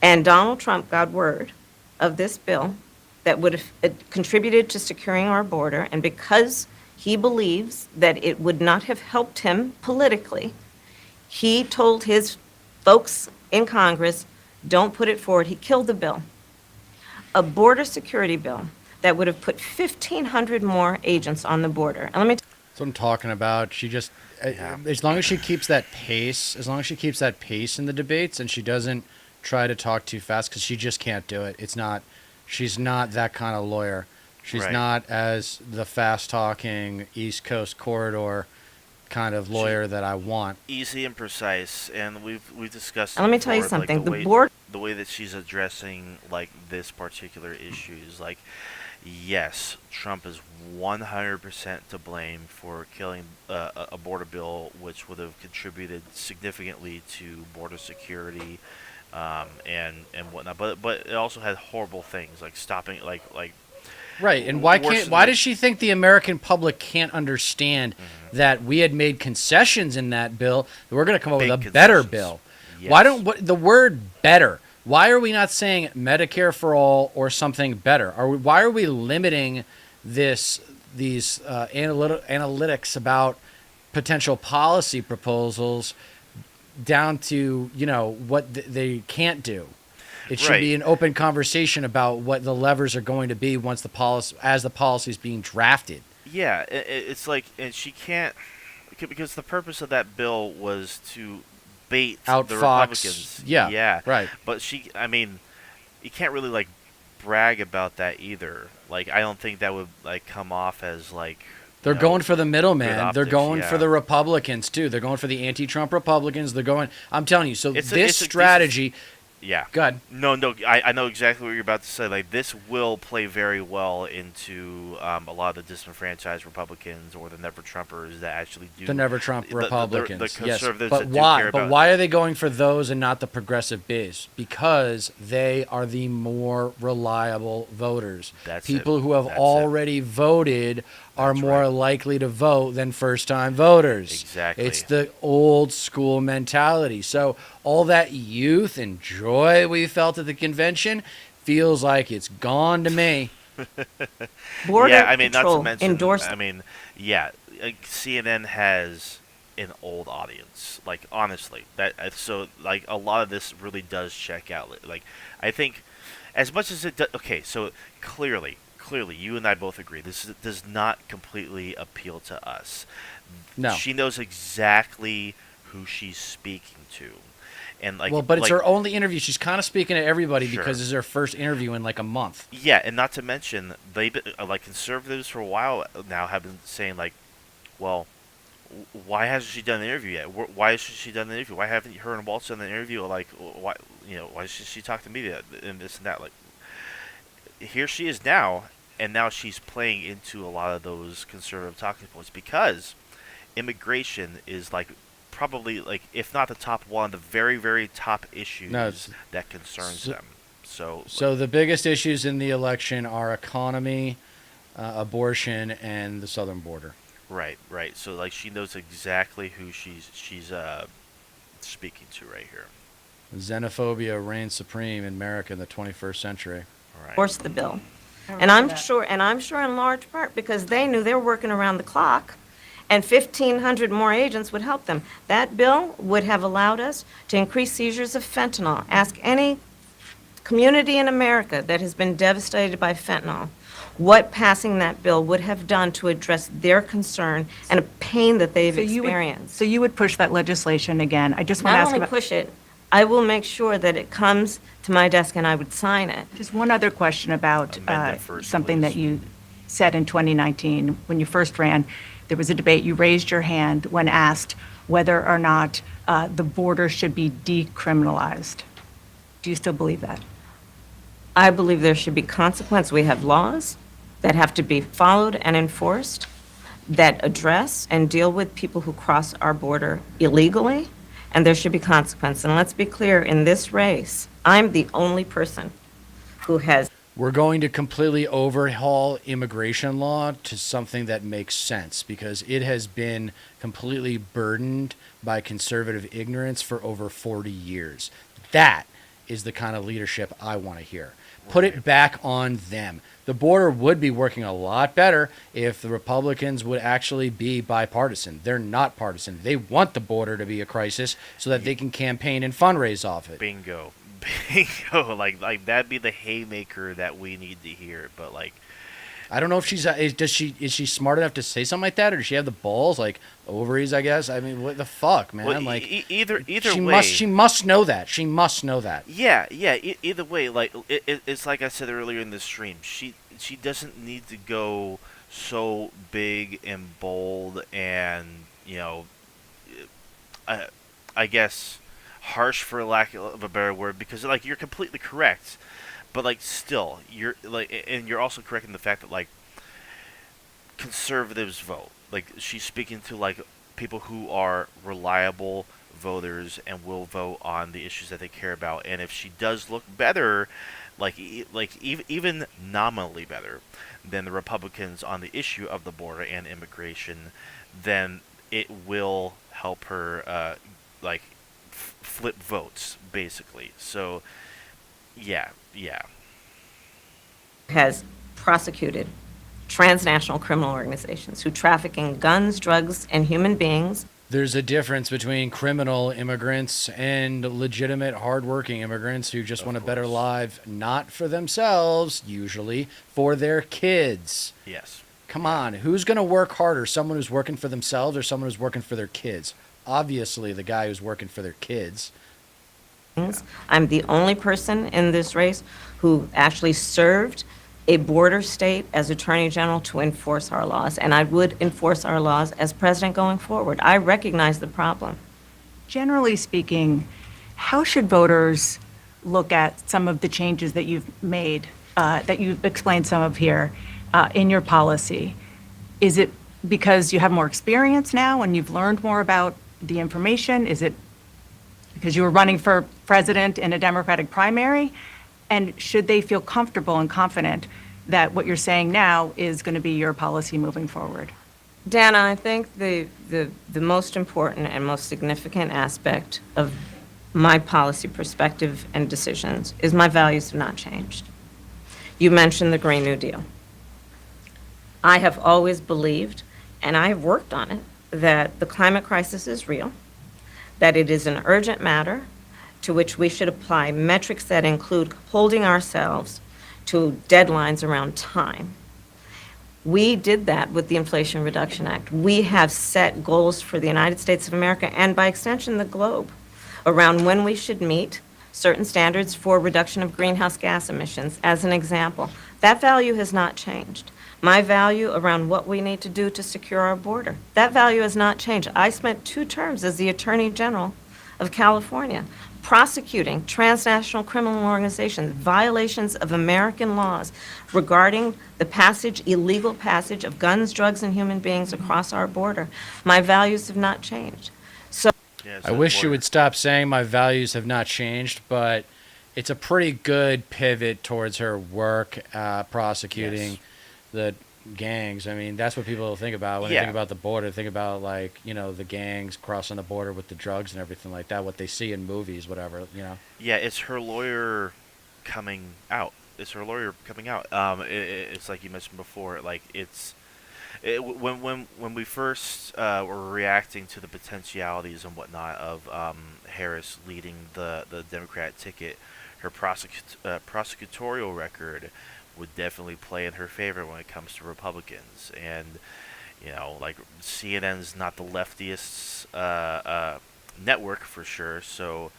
And Donald Trump got word of this bill that would have contributed to securing our border, and because he believes that it would not have helped him politically, he told his folks in Congress, don't put it forward. He killed the bill. A border security bill that would have put 1,500 more agents on the border. And let me That's what I'm talking about. She just, as long as she keeps that pace, in the debates, and she doesn't try to talk too fast, because she just can't do it. She's not that kind of lawyer. She's Right. not as the fast-talking East Coast corridor kind of lawyer that I want. Easy and precise, and we've discussed. And let me tell you before, like, something, the way that she's addressing like this particular issue is like, yes, Trump is 100% to blame for killing a border bill, which would have contributed significantly to border security, and whatnot. But it also had horrible things like stopping like. Right, and Worse why than does she think the American public can't understand that we had made concessions in that bill, that we're going to come up with a Big better concessions. bill? Yes. Why don't the word better? Why are we not saying Medicare for all or something better? Why are we limiting these analytics about potential policy proposals down to what they can't do? It should Right. be an open conversation about what the levers are going to be once the policy is being drafted. Yeah, it's like, and she can't, because the purpose of that bill was to bait the Outfox, Republicans. yeah, right. But I mean, you can't really like brag about that either. Like, I don't think that would like come off as like. They're going for the middleman. good They're optics, going yeah. for the Republicans too. They're going for the anti-Trump Republicans. They're going. I'm telling you. So It's this a strategy. Yeah. Good. No, I know exactly what you're about to say. Like, this will play very well into a lot of the disenfranchised Republicans or the Never Trumpers that actually do The Never Trump Republicans. the Yes, conservatives but that do why? care But about- why are they going for those and not the progressive base? Because they are the more reliable voters. That's People it. who have That's it. already voted are That's more right. likely to vote than first-time voters. Exactly. It's the old school mentality. So all that youth and joy we felt at the convention feels like it's gone to me. border yeah, I mean, not patrol to mention, endorsed. I mean, yeah, CNN has an old audience. Like, honestly, so like a lot of this really does check out. Like, I think as much as it does. Okay, so clearly, you and I both agree does not completely appeal to us. No. She knows exactly who she's speaking to, and like, Well, but it's like, her only interview. She's kind of speaking to everybody Sure. because this is her first interview in like a month. Yeah, and not to mention, they've been, like, conservatives for a while now have been saying, like, well, why hasn't she done the interview yet? Why hasn't she done the interview? Why haven't her and Walz done the interview? Like, why, why should she talk to me and this and that? Like, here she is now, and now she's playing into a lot of those conservative talking points because immigration is, like, probably, like, if not the top one, the very, very top issues No, it's- that concerns so- them. So, So the biggest issues in the election are economy, abortion, and the southern border. Right, right. So like she knows exactly who she's speaking to right here. Xenophobia reigns supreme in America in the 21st century. Right. Force the bill. I And remember I'm that. sure, in large part because they knew they were working around the clock, and 1,500 more agents would help them. That bill would have allowed us to increase seizures of fentanyl. Ask any community in America that has been devastated by fentanyl what passing that bill would have done to address their concern and a pain that they've So you would, experienced. so you would push that legislation again? I just want to Not ask only about, push it, I will make sure that it comes to my desk and I would sign it. just one other question about Amend it first, something that please. you said in 2019, when you first ran. There was a debate, you raised your hand when asked whether or not the border should be decriminalized. Do you still believe that? I believe there should be consequence. We have laws that have to be followed and enforced that address and deal with people who cross our border illegally, and there should be consequence. And let's be clear, in this race, I'm the only person who has We're going to completely overhaul immigration law to something that makes sense because it has been completely burdened by conservative ignorance for over 40 years. That is the kind of leadership I want to hear. Put it back on them. The border would be working a lot better if the Republicans would actually be bipartisan. They're not partisan. They want the border to be a crisis so that they can campaign and fundraise off it. Bingo. Bingo. Like that'd be the haymaker that we need to hear. But like, I don't know if is she smart enough to say something like that, or does she have the balls, like ovaries? I guess. I mean, what the fuck, man? well, Like either she way. must know that. She must know that. Yeah, yeah. Either way, like it's like I said earlier in the stream. She doesn't need to go so big and bold and I, I guess harsh for lack of a better word because like you're completely correct, but like still you're like and you're also correct in the fact that like conservatives vote. Like she's speaking to like people who are reliable voters and will vote on the issues that they care about. And if she does look better, even nominally better than the Republicans on the issue of the border and immigration, then it will help her flip votes basically. So yeah. has prosecuted transnational criminal organizations who traffic in guns, drugs, and human beings. There's a difference between criminal immigrants and legitimate, hardworking immigrants who just want a better course. life, not for themselves, usually, for their kids. Yes. Come on, who's going to work harder? Someone who's working for themselves or someone who's working for their kids? Obviously, the guy who's working for their kids. I'm the only person in this race who actually served a border state as Attorney General to enforce our laws, and I would enforce our laws as president going forward. I recognize the problem. Generally speaking, how should voters look at some of the changes that you've made, that you've explained some of here, in your policy? Is it because you have more experience now and you've learned more about the information? Is it because you were running for president in a Democratic primary? And should they feel comfortable and confident that what you're saying now is going to be your policy moving forward? Dana, I think the most important and most significant aspect of my policy perspective and decisions is my values have not changed. You mentioned the Green New Deal. I have always believed, and I have worked on it, that the climate crisis is real, that it is an urgent matter to which we should apply metrics that include holding ourselves to deadlines around time. We did that with the Inflation Reduction Act. We have set goals for the United States of America and by extension the globe around when we should meet certain standards for reduction of greenhouse gas emissions, as an example. That value has not changed. My value around what we need to do to secure our border, that value has not changed. I spent 2 terms as the Attorney General of California prosecuting transnational criminal organizations, violations of American laws regarding the illegal passage of guns, drugs, and human beings across our border. My values have not changed. So Yeah, I wish you would stop saying my values have not changed, but it's a pretty good pivot towards her work prosecuting Yes. the gangs. I mean, that's what people think about when they think about the border. Think about, like, the gangs crossing the border with the drugs and everything like that. What they see in movies, whatever. Yeah, it's her lawyer coming out. It's her lawyer coming out. It's like you mentioned before. Like when we first were reacting to the potentialities and whatnot of Harris leading the Democrat ticket, her prosecutorial record would definitely play in her favor when it comes to Republicans. And like CNN's not the leftiest network for sure, so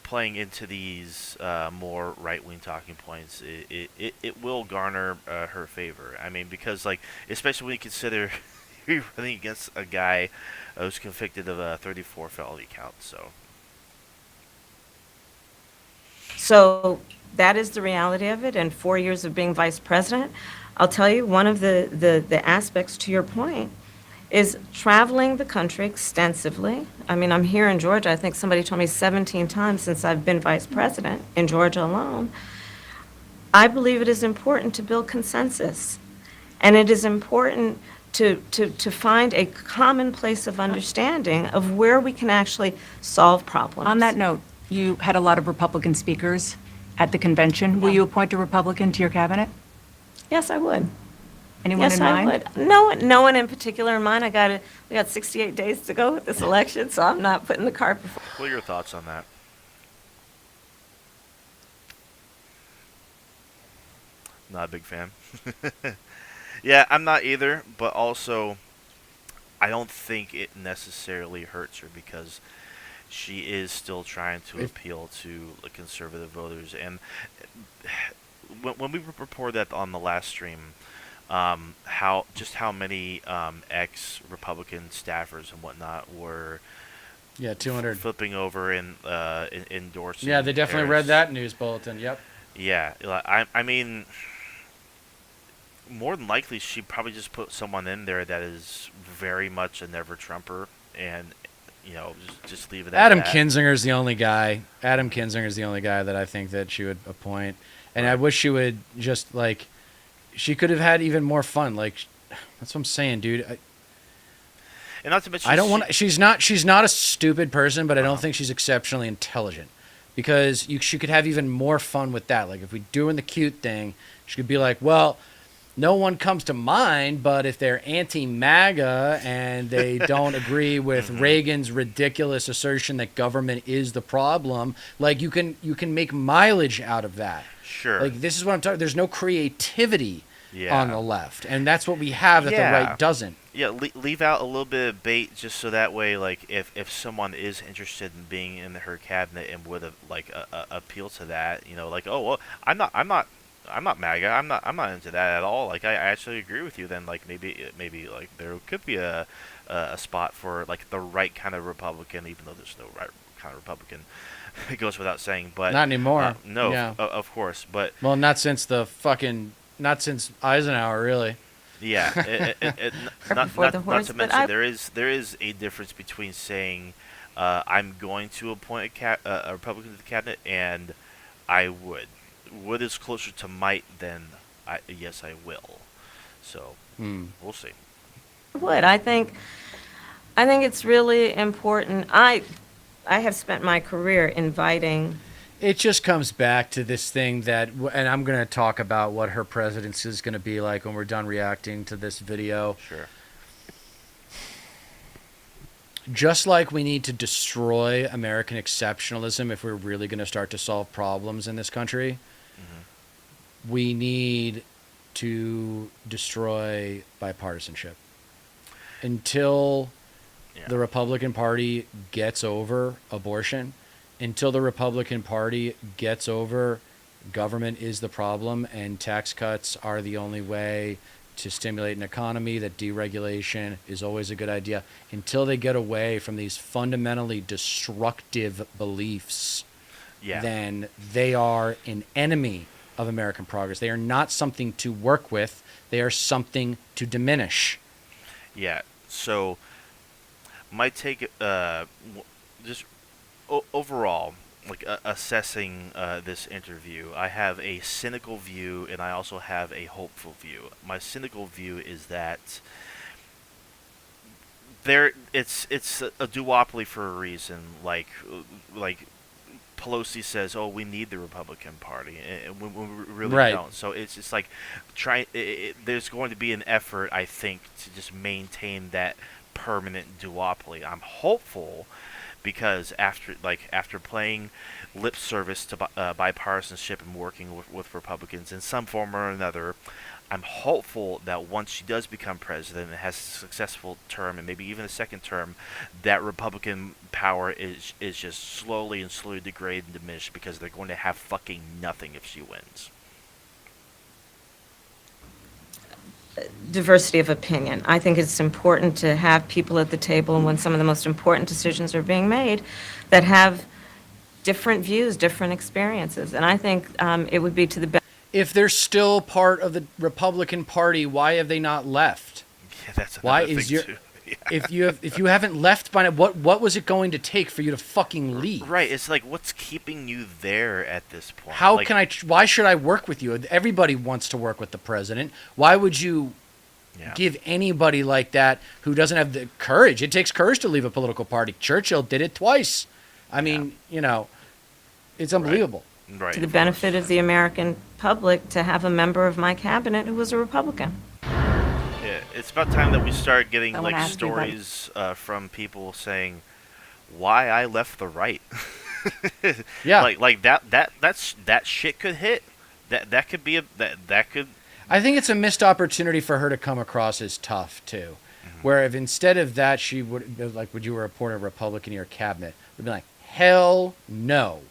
playing into these more right-wing talking points, it will garner her favor. I mean, because, like, especially when you consider you're running against a guy who's convicted of a 34 felony count. So that is the reality of it. And 4 years of being vice president, I'll tell you, one of the aspects to your point is traveling the country extensively. I mean, I'm here in Georgia. I think somebody told me 17 times since I've been vice president in Georgia alone. I believe it is important to build consensus. And it is important to find a common place of understanding of where we can actually solve problems. On that note, you had a lot of Republican speakers at the convention. Will you appoint a Republican to your cabinet? Yes, I would. Anyone Yes, in I mind? would. No one in particular in mind. We got 68 days to go with this election, so I'm not putting the cart before. What are your thoughts on that? Not a big fan. Yeah, I'm not either, but also I don't think it necessarily hurts her because she is still trying to appeal to the conservative voters. And when we reported that on the last stream, how many ex-Republican staffers and whatnot were 200 flipping over and endorsing. Yeah, they definitely Harris. read that news bulletin. Yep. Yeah, I mean, more than likely, she probably just put someone in there that is very much a never Trumper, and just leave it at Adam that. Kinzinger's the only guy. Adam Kinzinger's the only guy that I think that she would appoint, and I wish she would just, like, she could have had even more fun. Like, that's what I'm saying, dude. And not to mention, I don't want. She's not a stupid person, but I don't think she's exceptionally intelligent. Because she could have even more fun with that. Like, if we doing the cute thing, she could be like, well, no one comes to mind, but if they're anti-MAGA and they don't agree with Reagan's ridiculous assertion that government is the problem, like, you can make mileage out of that. Sure. Like, this is what I'm talking. There's no creativity Yeah. on the left, and that's what we have that the right doesn't. Yeah, leave out a little bit of bait just so that way, like, if someone is interested in being in her cabinet and would have, like, appeal to that, like, oh well, I'm not MAGA, I'm not into that at all. Like, I actually agree with you. Then, like, maybe like there could be a spot for, like, the right kind of Republican, even though there's no right kind of Republican. It goes without saying, but Not anymore. No, Yeah. of course, but Well, not since Eisenhower, really. yeah, not before the horse, to but mention there is a difference between saying I'm going to appoint a Republican to the cabinet and I would. Would is closer to might than yes, I will. So we'll see. I think it's really important. I have spent my career inviting. It just comes back to this thing that, and I'm going to talk about what her presidency is going to be like when we're done reacting to this video. Sure. Just like we need to destroy American exceptionalism if we're really going to start to solve problems in this country, we need to destroy bipartisanship. Until the Republican Party gets over abortion, until the Republican Party gets over government is the problem and tax cuts are the only way to stimulate an economy, that deregulation is always a good idea, until they get away from these fundamentally destructive beliefs, then they are an enemy of American progress. They are not something to work with. They are something to diminish. Yeah. So my take, just overall, assessing this interview, I have a cynical view and I also have a hopeful view. My cynical view is that it's a duopoly for a reason. Like Pelosi says, "Oh, we need the Republican Party," and we really Right. don't. So it's just like there's going to be an effort, I think, to just maintain that permanent duopoly. I'm hopeful because after playing lip service to bipartisanship and working with Republicans in some form or another, I'm hopeful that once she does become president and has a successful term and maybe even a second term, that Republican power is just slowly degrade and diminish because they're going to have fucking nothing if she wins. Diversity of opinion. I think it's important to have people at the table when some of the most important decisions are being made that have different views, different experiences. And I think it would be to the benefit. If they're still part of the Republican Party, why have they not left? Yeah, that's another Why thing is your too. Yeah. if you haven't left by now, what was it going to take for you to fucking leave? Right, it's like what's keeping you there at this point? How Like, can I? Why should I work with you? Everybody wants to work with the president. Why would you yeah. give anybody like that who doesn't have the courage? It takes courage to leave a political party. Churchill did it twice. I mean, it's unbelievable. Right, To the of benefit course. of the American public to have a member of my cabinet who was a Republican. Yeah, it's about time that we start getting I wanna like ask you about- stories from people saying why I left the right. Yeah. like that shit could hit. That could be that could. I think it's a missed opportunity for her to come across as tough too. Where if instead of that she would would you report a Republican in your cabinet? Would be like, hell no.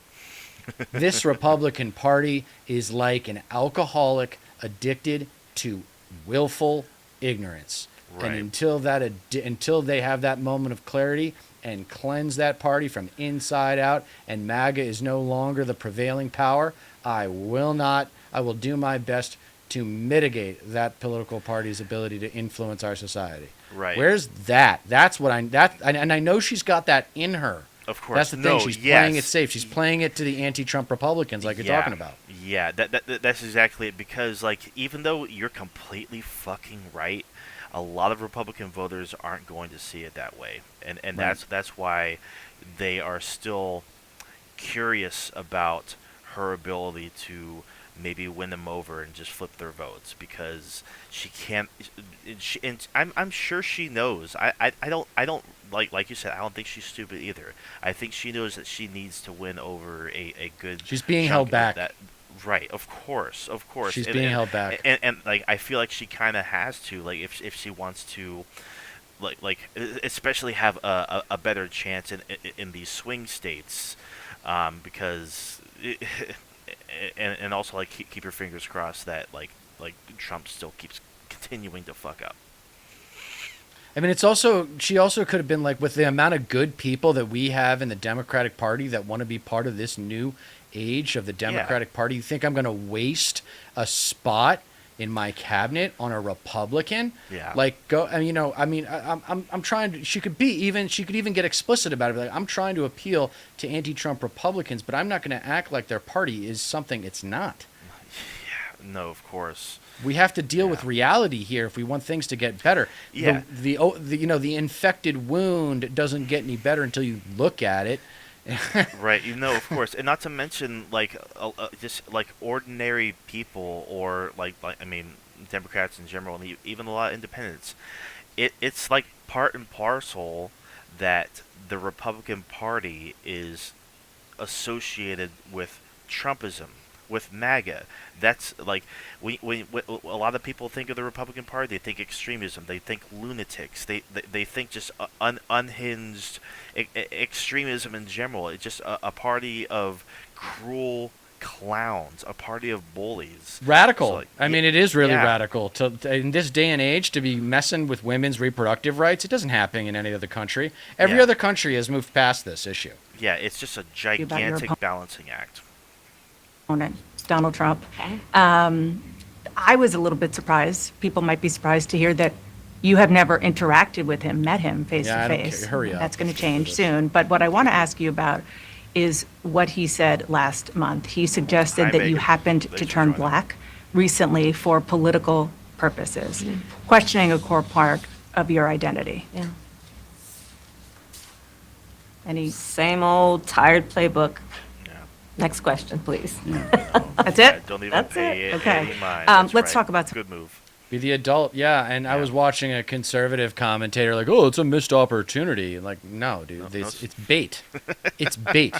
This Republican Party is like an alcoholic addicted to willful ignorance. Right. And until they have that moment of clarity and cleanse that party from inside out and MAGA is no longer the prevailing power, I will do my best to mitigate that political party's ability to influence our society. Right. Where's that? And I know she's got that in her. Of course. That's the thing. No, She's yes. playing it safe. She's playing it to the anti-Trump Republicans, like you're Yeah. talking about. Yeah, that's exactly it. Because like, even though you're completely fucking right, a lot of Republican voters aren't going to see it that way, and Right. that's why they are still curious about her ability to maybe win them over and just flip their votes because she can't. And I'm sure she knows. I don't like you said. I don't think she's stupid either. I think she knows that she needs to win over a good. She's being chunk held of back. That. Right, of course. She's being held back. And like I feel like she kind of has to, like if she wants to, especially have a better chance in these swing states, because and also like keep your fingers crossed that like Trump still keeps continuing to fuck up. I mean, she also could have been like, with the amount of good people that we have in the Democratic Party that want to be part of this new age of the Democratic Party, you think I'm going to waste a spot in my cabinet on a Republican? Yeah. Like, go, and I'm trying to, she could even get explicit about it. Like, I'm trying to appeal to anti-Trump Republicans, but I'm not going to act like their party is something it's not. No, of course. We have to deal with reality here if we want things to get better. Yeah. The infected wound doesn't get any better until you look at it. Right, of course, and not to mention like just like ordinary people or like I mean Democrats in general and even a lot of independents. It's like part and parcel that the Republican Party is associated with Trumpism, with MAGA. That's like when a lot of people think of the Republican Party, they think extremism, they think lunatics, they think just unhinged extremism in general. It's just a party of cruel clowns, a party of bullies. Radical. So, like, I mean, it is really yeah. radical. In this day and age, to be messing with women's reproductive rights, it doesn't happen in any other country. Every Yeah. other country has moved past this issue. Yeah, it's just a About your gigantic opponent. balancing act. Opponent, Donald Trump. Okay. I was a little bit surprised. People might be surprised to hear that you have never interacted with him, met him face Yeah, to I don't face. care. Hurry up. That's going to change soon. But what I want to ask you about is what he said last month. He suggested Hi, that you Megan. happened Thanks to for turn joining. black recently for political purposes, questioning a core part of your identity. Yeah. Any, Same old tired playbook. Yeah. Next question, please. that's it? Don't even That's pay it. it Okay. any mind. That's Let's right. talk about- Good move. Be the adult, yeah. And I Yeah. was watching a conservative commentator like, "Oh, it's a missed opportunity." Like, no, dude, No, it's bait. It's bait.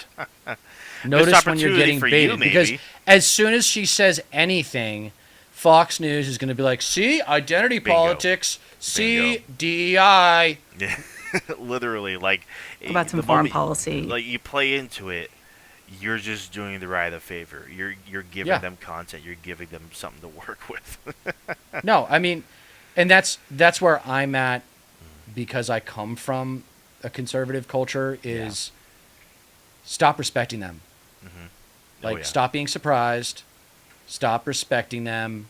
Notice when you're opportunity getting for you, baited because maybe. as soon as she says anything, Fox News is going to be like, "See, identity Bingo. politics. See, Bingo. DEI." Yeah. Literally, like What about some the foreign moment- policy? Like you play into it, you're just doing the right a favor. You're giving Yeah. them content. You're giving them something to work with. No, I mean, and that's where I'm at because I come from a conservative culture. Is stop respecting them. Oh, Like, yeah. stop being surprised. Stop respecting them.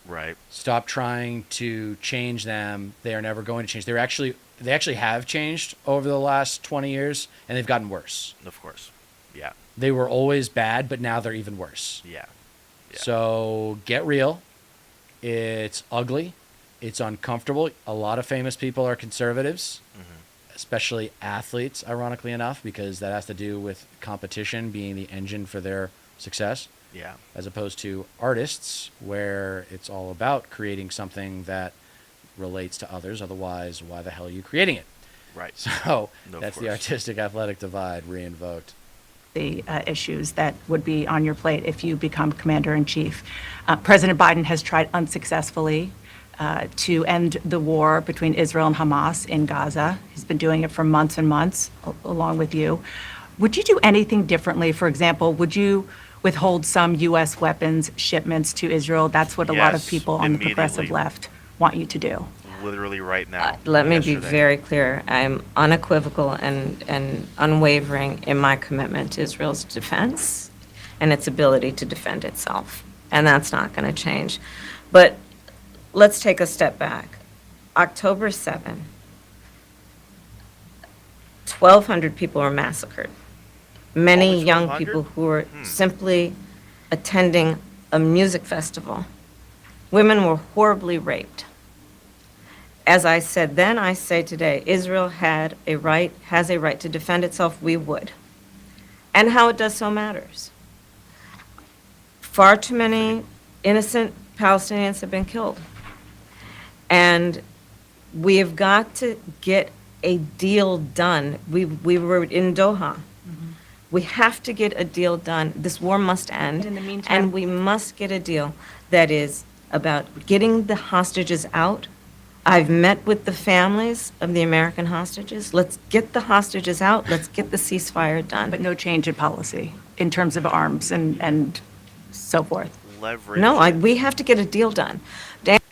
Right. Stop trying to change them. They are never going to change. They actually have changed over the last 20 years, and they've gotten worse. Of course. Yeah. They were always bad, but now they're even worse. Yeah. Yeah. So get real. It's ugly. It's uncomfortable. A lot of famous people are conservatives, especially athletes, ironically enough, because that has to do with competition being the engine for their success, Yeah. as opposed to artists, where it's all about creating something that relates to others. Otherwise, why the hell are you creating it? Right. So No, of that's the course. artistic athletic divide reinvoked. The issues that would be on your plate if you become commander-in-chief. President Biden has tried unsuccessfully to end the war between Israel and Hamas in Gaza. He's been doing it for months and months, along with you. Would you do anything differently? For example, would you withhold some U.S. weapons shipments to Israel? That's what a lot of Yes, people on the progressive immediately. left want you to do. Literally right now. Let me be yesterday. very clear. I'm unequivocal and unwavering in my commitment to Israel's defense and its ability to defend itself. And that's not going to change. But let's take a step back. October 7, 1,200 people were massacred. Many Only young 1,200? people who were simply attending a music festival. Women were horribly raped. As I said then, I say today, Israel has a right to defend itself. We would. And how it does so matters. Far too many innocent Palestinians have been killed. And we have got to get a deal done. We were in Doha. We have to get a deal done. This war must end. And in the meantime- And we must get a deal that is about getting the hostages out. I've met with the families of the American hostages. Let's get the hostages out. Let's get the ceasefire done. But no change in policy in terms of arms and so forth. Leverage. No, we have to get a deal done.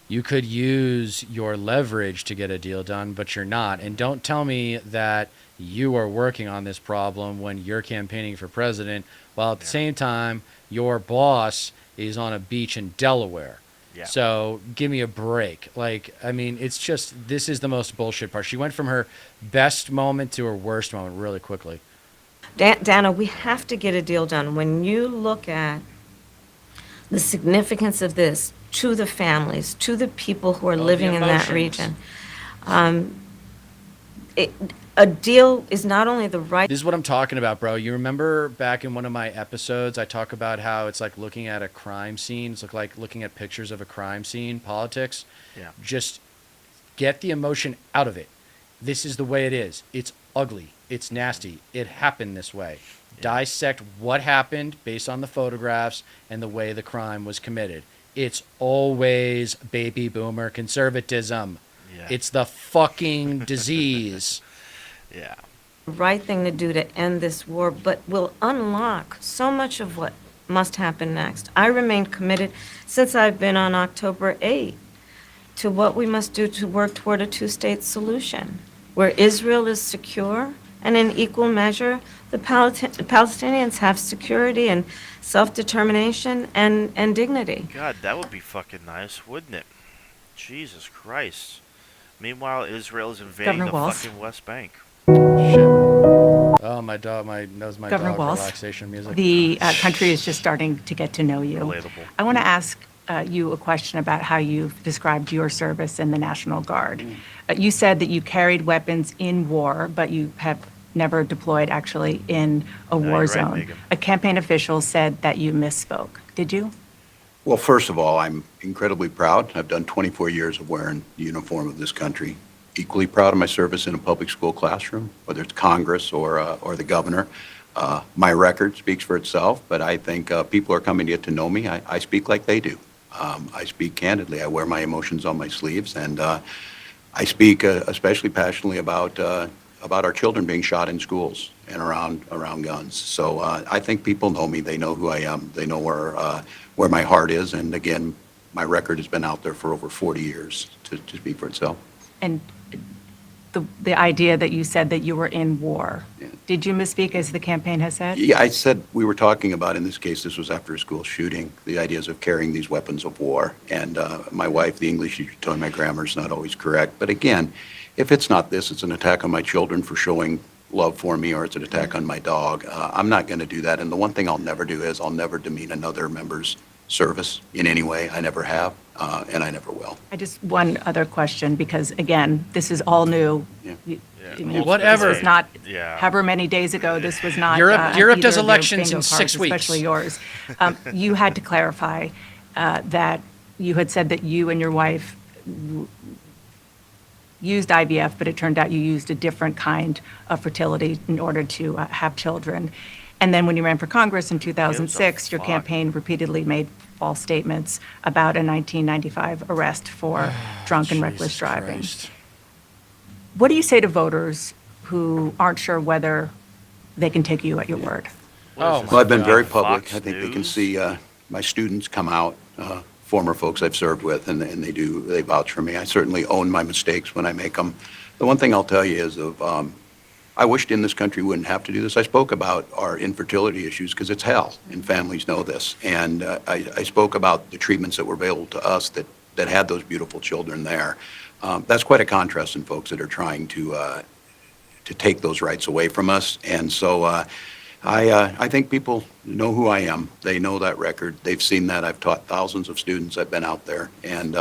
You could use your leverage to get a deal done, but you're not. And don't tell me that you are working on this problem when you're campaigning for president, while at the same time, your boss is on a beach in Delaware. Yeah. So give me a break. Like, I mean, it's just, this is the most bullshit part. She went from her best moment to her worst moment really quickly. Dana, we have to get a deal done. When you look at the significance of this to the families, to the people who are living in that region, a deal is not only the right. This is what I'm talking about, bro. You remember back in one of my episodes, I talk about how it's like looking at a crime scene. It's like looking at pictures of a crime scene, politics. Yeah. Just get the emotion out of it. This is the way it is. It's ugly. It's nasty. It happened this way. Dissect what happened based on the photographs and the way the crime was committed. It's always baby boomer conservatism. Yeah. It's the fucking disease. Yeah. right thing to do to end this war, but will unlock so much of what must happen next. I remain committed since I've been on October 8 to what we must do to work toward a two-state solution, where Israel is secure and in equal measure, the Palestinians have security and self-determination and dignity. God, that would be fucking nice, wouldn't it? Jesus Christ. Meanwhile, Israel is invading Governor the Walz. fucking West Bank. Shit. Oh, my dog, my nose, my Governor dog Walz, relaxation music. the country is just starting to get to know you. Relatable. I want to ask you a question about how you've described your service in the National Guard. You said that you carried weapons in war, but you have never deployed actually in a No, war you're right, zone. Megan. A campaign official said that you misspoke. Did you? Well, first of all, I'm incredibly proud. I've done 24 years of wearing the uniform of this country. Equally proud of my service in a public school classroom, whether it's Congress or the governor. My record speaks for itself, but I think people are coming to get to know me. I speak like they do. I speak candidly. I wear my emotions on my sleeves, and I speak especially passionately about our children being shot in schools and around guns. So I think people know me. They know who I am. They know where my heart is. And again, my record has been out there for over 40 years to speak for itself. And the idea that you said that you were in war, Yeah. did you misspeak as the campaign has said? Yeah, I said we were talking about, in this case, this was after a school shooting, the ideas of carrying these weapons of war. And my wife, the English teacher, told me my grammar's not always correct. But again, if it's not this, it's an attack on my children for showing love for me, or it's an attack on my dog. I'm not going to do that. And the one thing I'll never do is I'll never demean another member's service in any way. I never have, and I never will. I just, one other question, because again, this is all new. Yeah. I mean, Whatever. This was not, Yeah. however many days ago, this was not. Europe- on Europe either does of their elections bingo in 6 cards, weeks. Especially yours. You had to clarify that you had said that you and your wife used IVF, but it turned out you used a different kind of fertility in order to have children. And then when you ran for Congress in 2006, your fuck? campaign repeatedly made false statements about a 1995 arrest for drunk and reckless Jesus driving. Christ. What do you say to voters who aren't sure whether they can take you at your word? Oh, Well, I've been very Fox public. I think they can News? see my students come out, former folks I've served with, and they vouch for me. I certainly own my mistakes when I make them. The one thing I'll tell you is I wished in this country wouldn't have to do this. I spoke about our infertility issues because it's hell, and families know this. And I spoke about the treatments that were available to us that had those beautiful children there. That's quite a contrast in folks that are trying to take those rights away from us. And so I think people know who I am. They know that record. They've seen that. I've taught thousands of students. I've been out there. And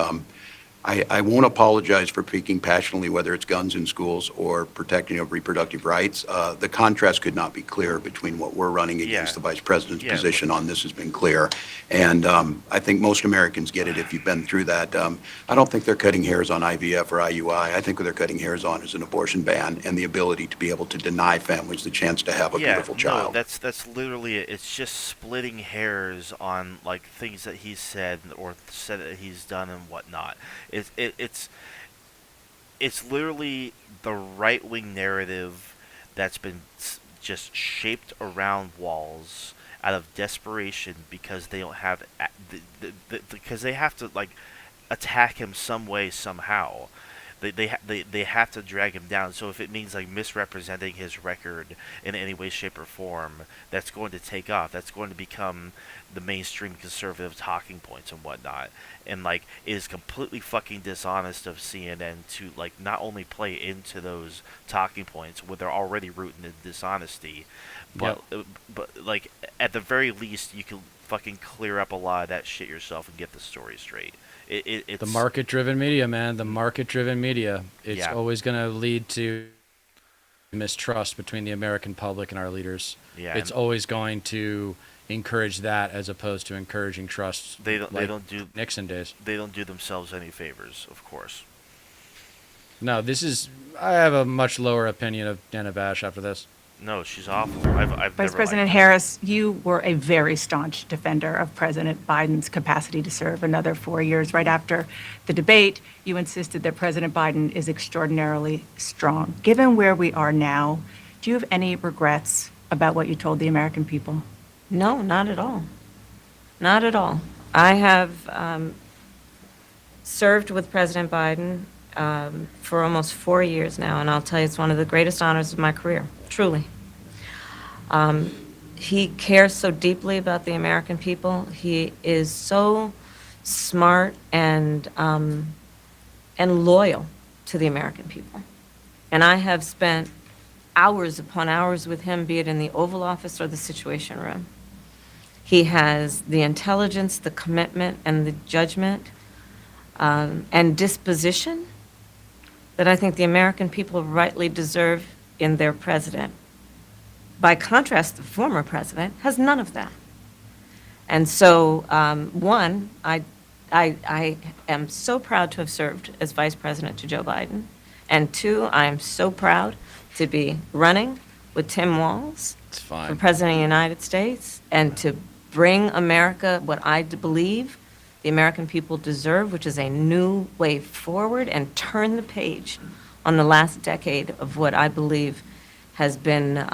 I won't apologize for speaking passionately, whether it's guns in schools or protecting of reproductive rights. The contrast could not be clearer between what we're running against. Yeah. The vice president's Yeah. position on this has been clear. And I think most Americans get it if you've been through that. I don't think they're cutting hairs on IVF or IUI. I think what they're cutting hairs on is an abortion ban and the ability to be able to deny families the chance to have a beautiful child. No, that's literally it. It's just splitting hairs on like things that he's said or said that he's done and whatnot. It's literally the right wing narrative that's been just shaped around Walz out of desperation because they don't have because they have to like attack him some way somehow. They have to drag him down. So if it means like misrepresenting his record in any way, shape, or form, that's going to take off. That's going to become the mainstream conservative talking points and whatnot. And like it is completely fucking dishonest of CNN to like not only play into those talking points where they're already rooted in dishonesty, but but like at the very least you can fucking clear up a lot of that shit yourself and get the story straight. It's The market-driven media, man. The market-driven media. It's Yeah. always going to lead to mistrust between the American public and our leaders. Yeah, It's and- always going to encourage that as opposed to encouraging trust. They don't. like They don't do. Nixon days. They don't do themselves any favors, of course. No, this is. I have a much lower opinion of Dana Bash after this. No, she's awful. I've Vice never President liked her. Harris, you were a very staunch defender of President Biden's capacity to serve another 4 years. Right after the debate, you insisted that President Biden is extraordinarily strong. Given where we are now, do you have any regrets about what you told the American people? No, not at all. Not at all. I have served with President Biden for almost 4 years now, and I'll tell you, it's one of the greatest honors of my career, truly. He cares so deeply about the American people. He is so smart and loyal to the American people. And I have spent hours upon hours with him, be it in the Oval Office or the Situation Room. He has the intelligence, the commitment, and the judgment and disposition that I think the American people rightly deserve in their president. By contrast, the former president has none of that. And so, one, I am so proud to have served as vice president to Joe Biden. And two, I am so proud to be running with Tim Walz It's for fine. president of the United States and to bring America what I believe the American people deserve, which is a new way forward, and turn the page on the last decade of what I believe has been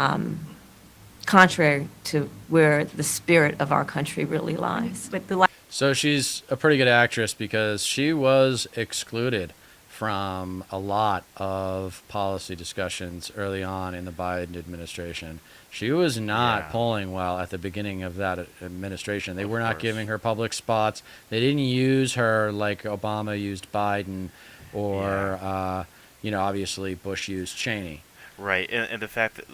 contrary to where the spirit of our country really lies. But the So she's a pretty good actress because she was excluded from a lot of policy discussions early on in the Biden administration. She was not Yeah. polling well at the beginning of that administration. They were not course. giving her public spots. They didn't use her like Obama used Biden or, obviously Bush used Cheney. Right, and the fact that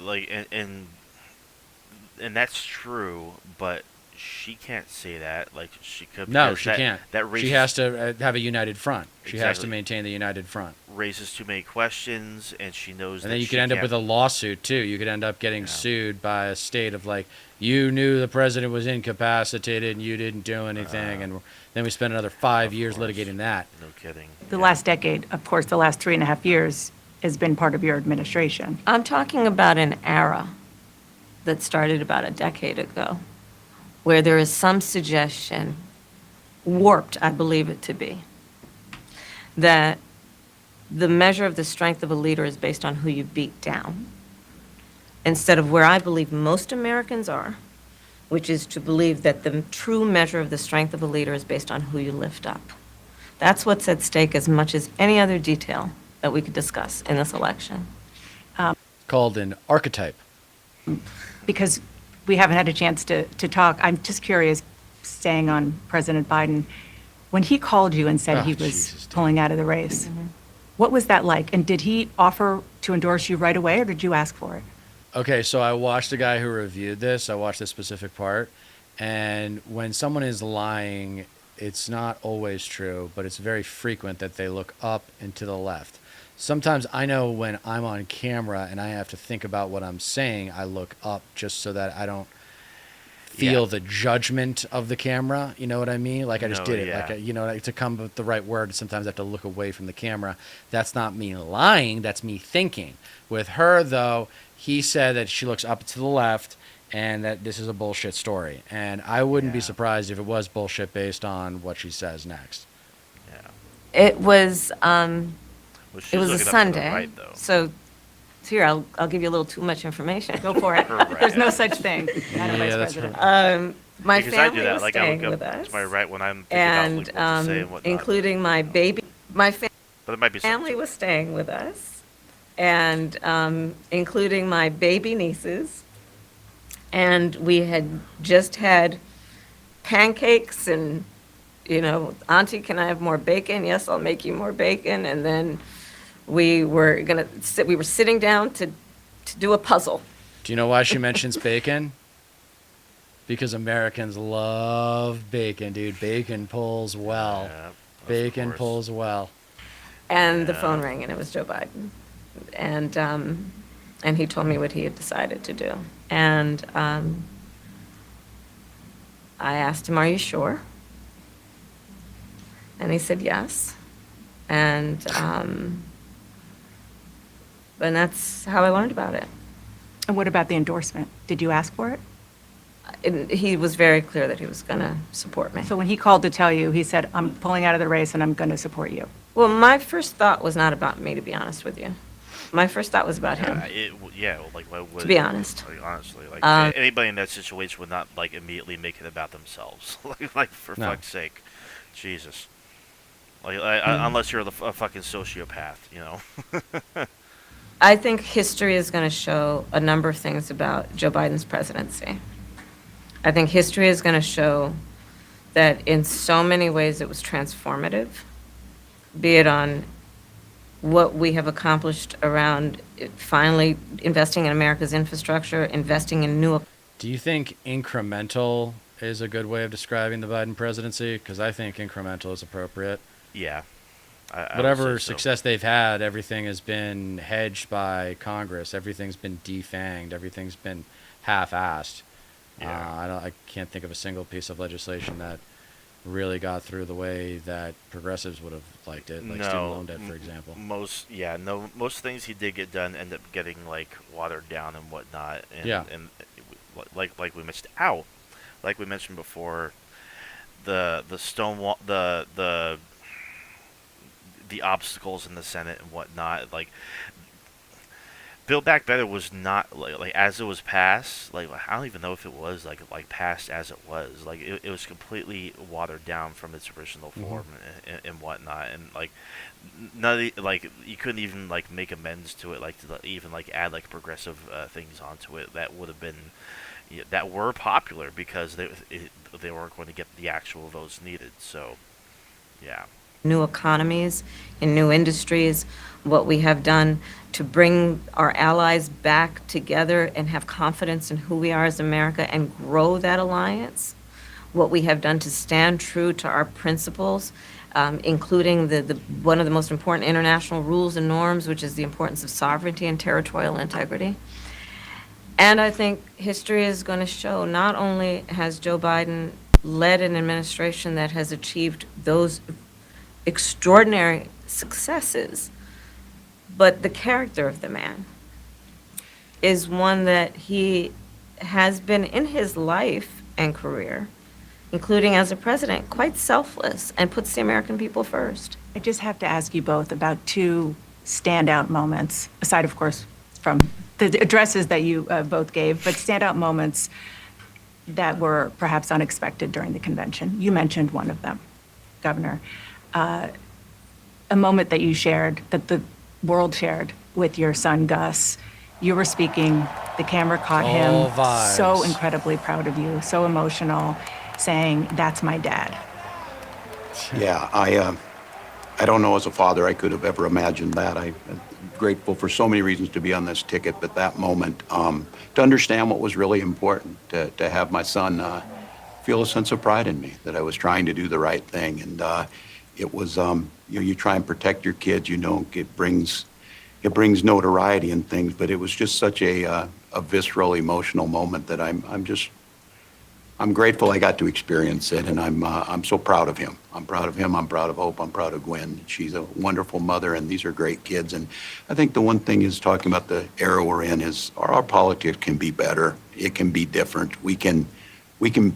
and that's true, but she can't say that. Like she could. No, because she that, can't. That raises, She has to have a united front. She has to Exactly. maintain the united front. raises too many questions, and she knows. And that then you she could end up can't- with a lawsuit too. You could end up getting Yeah. sued by a state of like, you knew the president was incapacitated and you didn't do anything, and then we spend another 5 Of years course. litigating that. No kidding. the Yeah. last decade, of course, the last 3.5 years has been part of your administration. I'm talking about an era that started about a decade ago, where there is some suggestion, warped, I believe it to be, that the measure of the strength of a leader is based on who you beat down, instead of where I believe most Americans are, which is to believe that the true measure of the strength of a leader is based on who you lift up. That's what's at stake as much as any other detail that we could discuss in this election. Called an archetype. Because we haven't had a chance to talk, I'm just curious, staying on President Biden, when he called you and said Oh, he was Jesus, dude. pulling out of the race, what was that like? And did he offer to endorse you right away, or did you ask for it? Okay, so I watched the guy who reviewed this. I watched this specific part. And when someone is lying, it's not always true, but it's very frequent that they look up and to the left. Sometimes I know when I'm on camera and I have to think about what I'm saying, I look up just so that I don't feel Yeah. the judgment of the camera. You know what I mean? Like I just No, did it. yeah. Like to come with the right word, sometimes I have to look away from the camera. That's not me lying. That's me thinking. With her, though, he said that she looks up to the left and that this is a bullshit story. And I wouldn't be Yeah. surprised if it was bullshit based on what she says next. Yeah. It was, Well, she's it was a looking up to the Sunday, right, though. so here, I'll give you a little too much information. Go for it. Right. There's no such thing. Not a Yeah, vice that's president. My Because I family do that. was Like I staying look with up us, to my right when I'm thinking and about like, what to say and whatnot. including my But it might be something. family was staying with us, and including my baby nieces, and we had just had pancakes and, Auntie, can I have more bacon? Yes, I'll make you more bacon. And then we were sitting down to do a puzzle. Do you know why she mentions bacon? Because Americans love bacon, dude. Bacon pulls well. Yeah, of Bacon course. pulls well. And the Yeah. phone rang, and it was Joe Biden. And he told me what he had decided to do. And I asked him, "Are you sure?" And he said yes. And that's how I learned about it. And what about the endorsement? Did you ask for it? And he was very clear that he was going to support me. So when he called to tell you, he said, I'm pulling out of the race and I'm going to support you. Well, my first thought was not about me, to be honest with you. My first thought was about him. Like why would? To be honest. Like, honestly, like Um, anybody in that situation would not like immediately make it about themselves. like for No. fuck's sake, Jesus. Like Hmm. unless you're a fucking sociopath, I think history is going to show a number of things about Joe Biden's presidency. I think history is going to show that in so many ways it was transformative, be it on what we have accomplished around finally investing in America's infrastructure, investing in new. Do you think incremental is a good way of describing the Biden presidency? Because I think incremental is appropriate. Yeah. I would Whatever say so. success they've had, everything has been hedged by Congress. Everything's been defanged. Everything's been half-assed. Yeah. I can't think of a single piece of legislation that really got through the way that progressives would have liked it, like student loan debt, for example. Most things he did get done end up getting like watered down and whatnot. And, Yeah. and like we mentioned, like we mentioned before, the Stonewall, the obstacles in the Senate and whatnot. Like Build Back Better was not like as it was passed. Like I don't even know if it was like passed as it was. Like it was completely watered down from its original form and whatnot. And like none of the, like you couldn't even like make amends to it. Like to even like add like progressive things onto it that would have been that were popular because they weren't going to get the actual votes needed. So yeah. New economies, in new industries, what we have done to bring our allies back together and have confidence in who we are as America and grow that alliance, what we have done to stand true to our principles, including the one of the most important international rules and norms, which is the importance of sovereignty and territorial integrity. And I think history is going to show not only has Joe Biden led an administration that has achieved those extraordinary successes, but the character of the man is one that he has been in his life and career, including as a president, quite selfless and puts the American people first. I just have to ask you both about two standout moments, aside, of course, from the addresses that you both gave, but standout moments that were perhaps unexpected during the convention. You mentioned one of them, Governor. A moment that you shared, that the world shared with your son, Gus. You were speaking, the camera caught All him, vibes. so incredibly proud of you, so emotional, saying, "That's my dad." Yeah, I don't know as a father I could have ever imagined that. I'm grateful for so many reasons to be on this ticket, but that moment, to understand what was really important, to have my son feel a sense of pride in me, that I was trying to do the right thing. And it was, you try and protect your kids, it brings notoriety and things, but it was just such a visceral, emotional moment that I'm grateful I got to experience it, and I'm so proud of him. I'm proud of him. I'm proud of Hope. I'm proud of Gwen. She's a wonderful mother, and these are great kids. And I think the one thing is talking about the era we're in is our politics can be better. It can be different. We can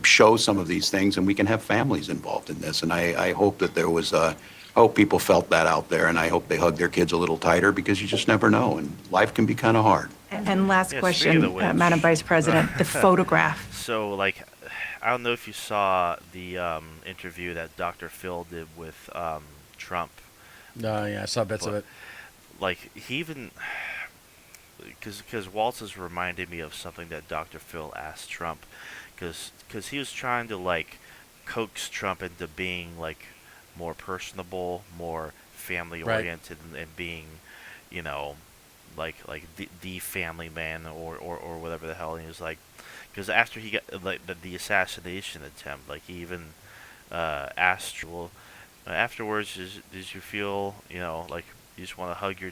show some of these things, and we can have families involved in this. And I hope that I hope people felt that out there, and I hope they hug their kids a little tighter because you just never know, and life can be kind of hard. And last Yeah, speaking question, of which- Madam Vice President, the photograph. So, like, I don't know if you saw the interview that Dr. Phil did with Trump. Yeah, I saw bits of But- it. Like, he even... Because Walz has reminded me of something that Dr. Phil asked Trump. Because he was trying to, like, coax Trump into being, like, more personable, more family-oriented, and being, like the family man or whatever the hell. And he was like... Because after he got like the assassination attempt, like he even asked, well, afterwards, did you feel, like you just want to hug your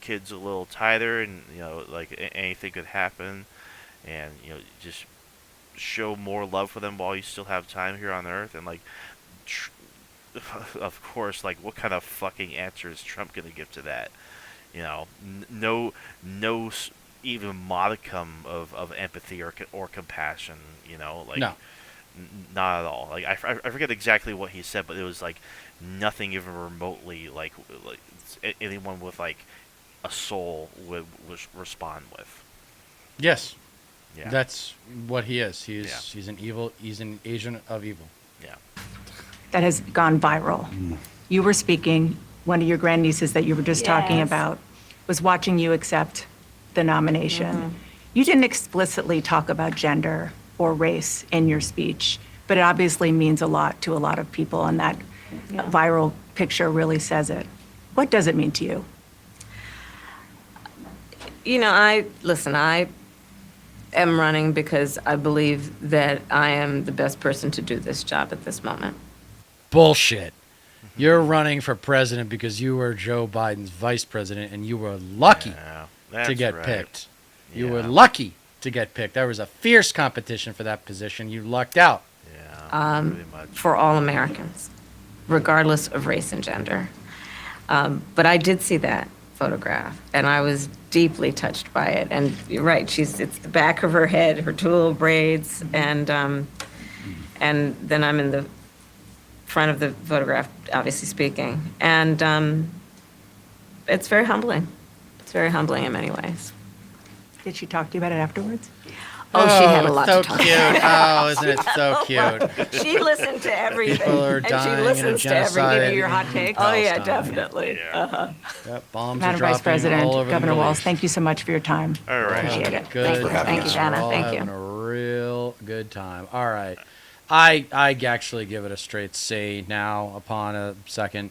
kids a little tighter, and like anything could happen, and just show more love for them while you still have time here on Earth, and like, of course, like what kind of fucking answer is Trump gonna give to that? No even modicum of empathy or compassion, like No. not at all. Like I forget exactly what he said, but it was like nothing even remotely like anyone with like a soul would respond with. Yes, Yeah. that's what he is. He's Yeah. He's an agent of evil. Yeah. That has gone viral. You were speaking, one of your grandnieces that you were just talking Yes. about was watching you accept the nomination. You didn't explicitly talk about gender or race in your speech, but it obviously means a lot to a lot of people, and that viral picture really says it. What does it mean to you? I am running because I believe that I am the best person to do this job at this moment. Bullshit. You're running for president because you were Joe Biden's vice president and you were lucky Yeah, to that's get right. picked. You were Yeah. lucky to get picked. There was a fierce competition for that position. You lucked out. Yeah, pretty much. For all Americans, regardless of race and gender. But I did see that photograph, and I was deeply touched by it. And you're right, it's the back of her head, her two little braids, and then I'm in the front of the photograph, obviously speaking. And it's very humbling. It's very humbling in many ways. Did she talk to you about it afterwards? Oh, she had a it's lot so to talk cute. Oh, isn't it so cute? She listened to everything. People are and dying she in a listens to genocide. everything. Give you your hot takes? Oh, yeah, Palestine. definitely. Yeah. Yep, bombs are Madam dropping Vice President, all over the Governor Middle Walz, East. thank you so much for your time. All right. Appreciate it. Good. Thanks for having Thank you, us. Dana. We're all Thank you. having a real good time. All right. I actually give it a straight C now upon a second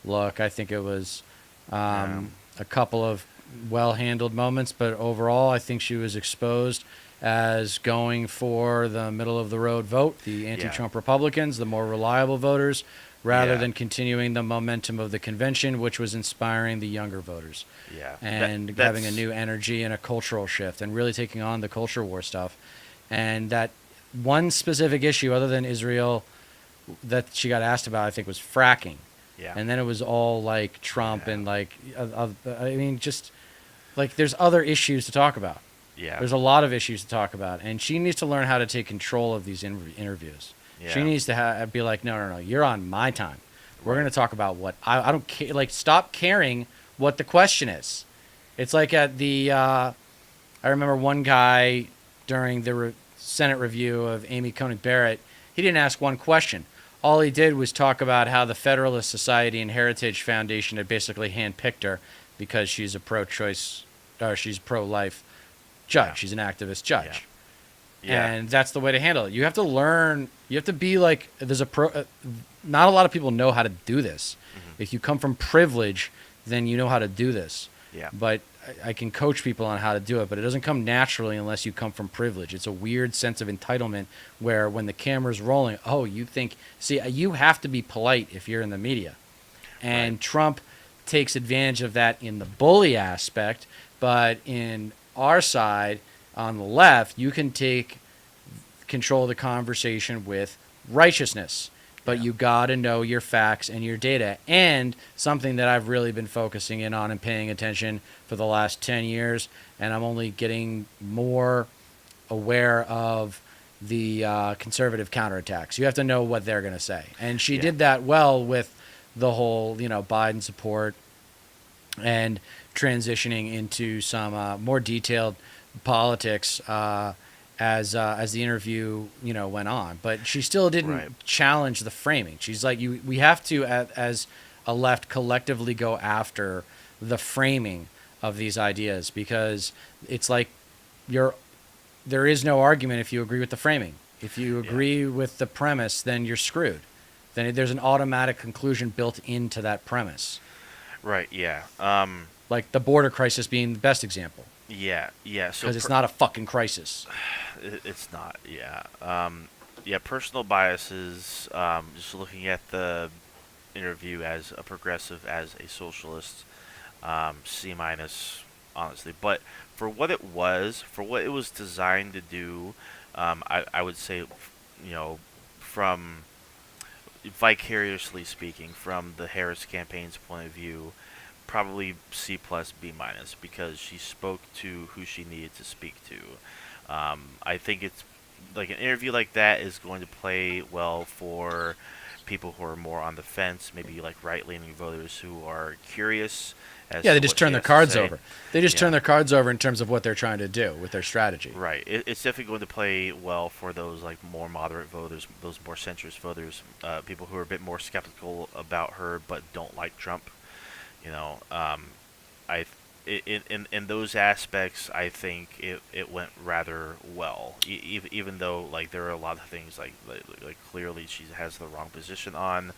look. I think it was a couple of well-handled moments, but overall I think she was exposed as going for the middle-of-the-road vote, the anti-Trump Republicans, the more reliable voters, rather Yeah. than continuing the momentum of the convention, which was inspiring the younger voters. Yeah. And having a new energy and a cultural shift and really taking on the culture war stuff. And that one specific issue other than Israel that she got asked about, I think, was fracking. Yeah. And then it was all like Trump Yeah. and like, I mean, just like there's other issues to talk about. Yeah. There's a lot of issues to talk about. And she needs to learn how to take control of these interviews. She Yeah. needs to be like, no, you're on my time. We're going to talk about what I don't care. Like, stop caring what the question is. It's like at the, I remember one guy during the Senate review of Amy Coney Barrett, he didn't ask one question. All he did was talk about how the Federalist Society and Heritage Foundation had basically handpicked her because she's a pro-choice, or she's pro-life judge. Yeah. She's an activist judge. Yeah. And that's the way to handle it. You have to learn. You have to be like, there's a not a lot of people know how to do this. Mm-hmm. If you come from privilege, then you know how to do this. Yeah. But I can coach people on how to do it, but it doesn't come naturally unless you come from privilege. It's a weird sense of entitlement where when the camera's rolling, oh, you think, see, you have to be polite if you're in the media. And Right. Trump takes advantage of that in the bully aspect, but in our side, on the left, you can take control of the conversation with righteousness. But you got to know your facts and your data. And something that I've really been focusing in on and paying attention for the last 10 years, and I'm only getting more aware of the conservative counterattacks. You have to know what they're going to say. And she Yeah. did that well with the whole, Biden support and transitioning into some more detailed politics as the interview went on, but she still didn't Right. challenge the framing. She's like, we have to as a left collectively go after the framing of these ideas, because it's like there is no argument if you agree with the framing. If you agree with the premise, then you're screwed. Then there's an automatic conclusion built into that premise, Right. Yeah. like the border crisis being the best example, Yeah. Yeah. So because it's not a fucking crisis. It's not. Yeah. Yeah. Personal biases. Just looking at the interview as a progressive, as a socialist, C minus, honestly. But for what it was designed to do, I would say, from vicariously speaking, from the Harris campaign's point of view, probably C plus B minus, because she spoke to who she needed to speak to. I think it's like an interview like that is going to play well for people who are more on the fence, maybe like right-leaning voters who are curious. Yeah, they just turn their cards over. They just turn Yeah. their cards over in terms of what they're trying to do with their strategy. Right. It's definitely going to play well for those like more moderate voters, those more centrist voters, people who are a bit more skeptical about her but don't like Trump. In those aspects, I think it went rather well. Even though like there are a lot of things like clearly she has the wrong position on,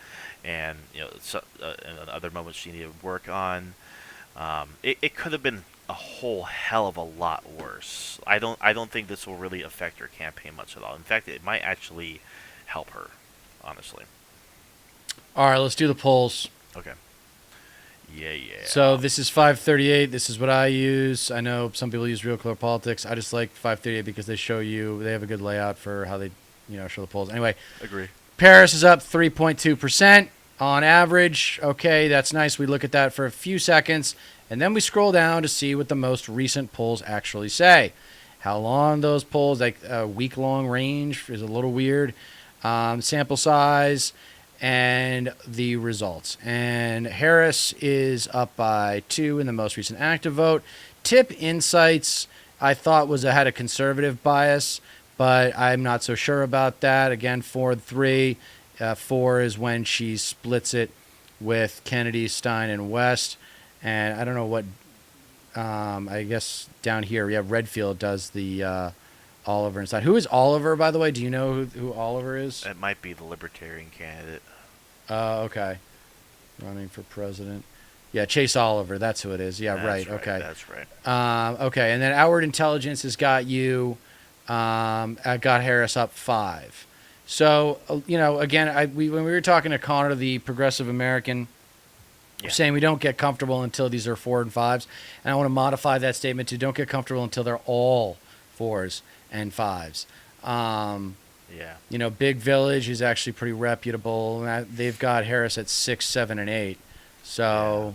and in other moments she needed to work on. It could have been a whole hell of a lot worse. I don't think this will really affect her campaign much at all. In fact, it might actually help her, honestly. All right, let's do the polls. Okay. Yeah. So this is 538. This is what I use. I know some people use Real Clear Politics. I just like 538 because they have a good layout for how they, show the polls. Anyway, Agree. Paris is up 3.2% on average. Okay, that's nice. We look at that for a few seconds, and then we scroll down to see what the most recent polls actually say. How long those polls, like a week-long range, is a little weird. Sample size and the results. And Harris is up by 2 in the most recent active vote. Tip Insights, I thought had a conservative bias, but I'm not so sure about that. Again, 4-3. 4 is when she splits it with Kennedy, Stein, and West. And I don't know what, I guess down here, Redfield does the Oliver and Stein. Who is Oliver, by the way? Do you know who Oliver is? It might be the Libertarian candidate. Okay. Running for president. Yeah, Chase Oliver. That's who it is. Yeah, That's right. Okay. That's right. Okay, and then Outward Intelligence has got you, got Harris up 5. So, again, when we were talking to Connor, the progressive American, saying we don't get comfortable until these are 4 and 5s, and I want to modify that statement to don't get comfortable until they're all 4s and 5s. Yeah. Big Village is actually pretty reputable. They've got Harris at 6, 7, and 8. So,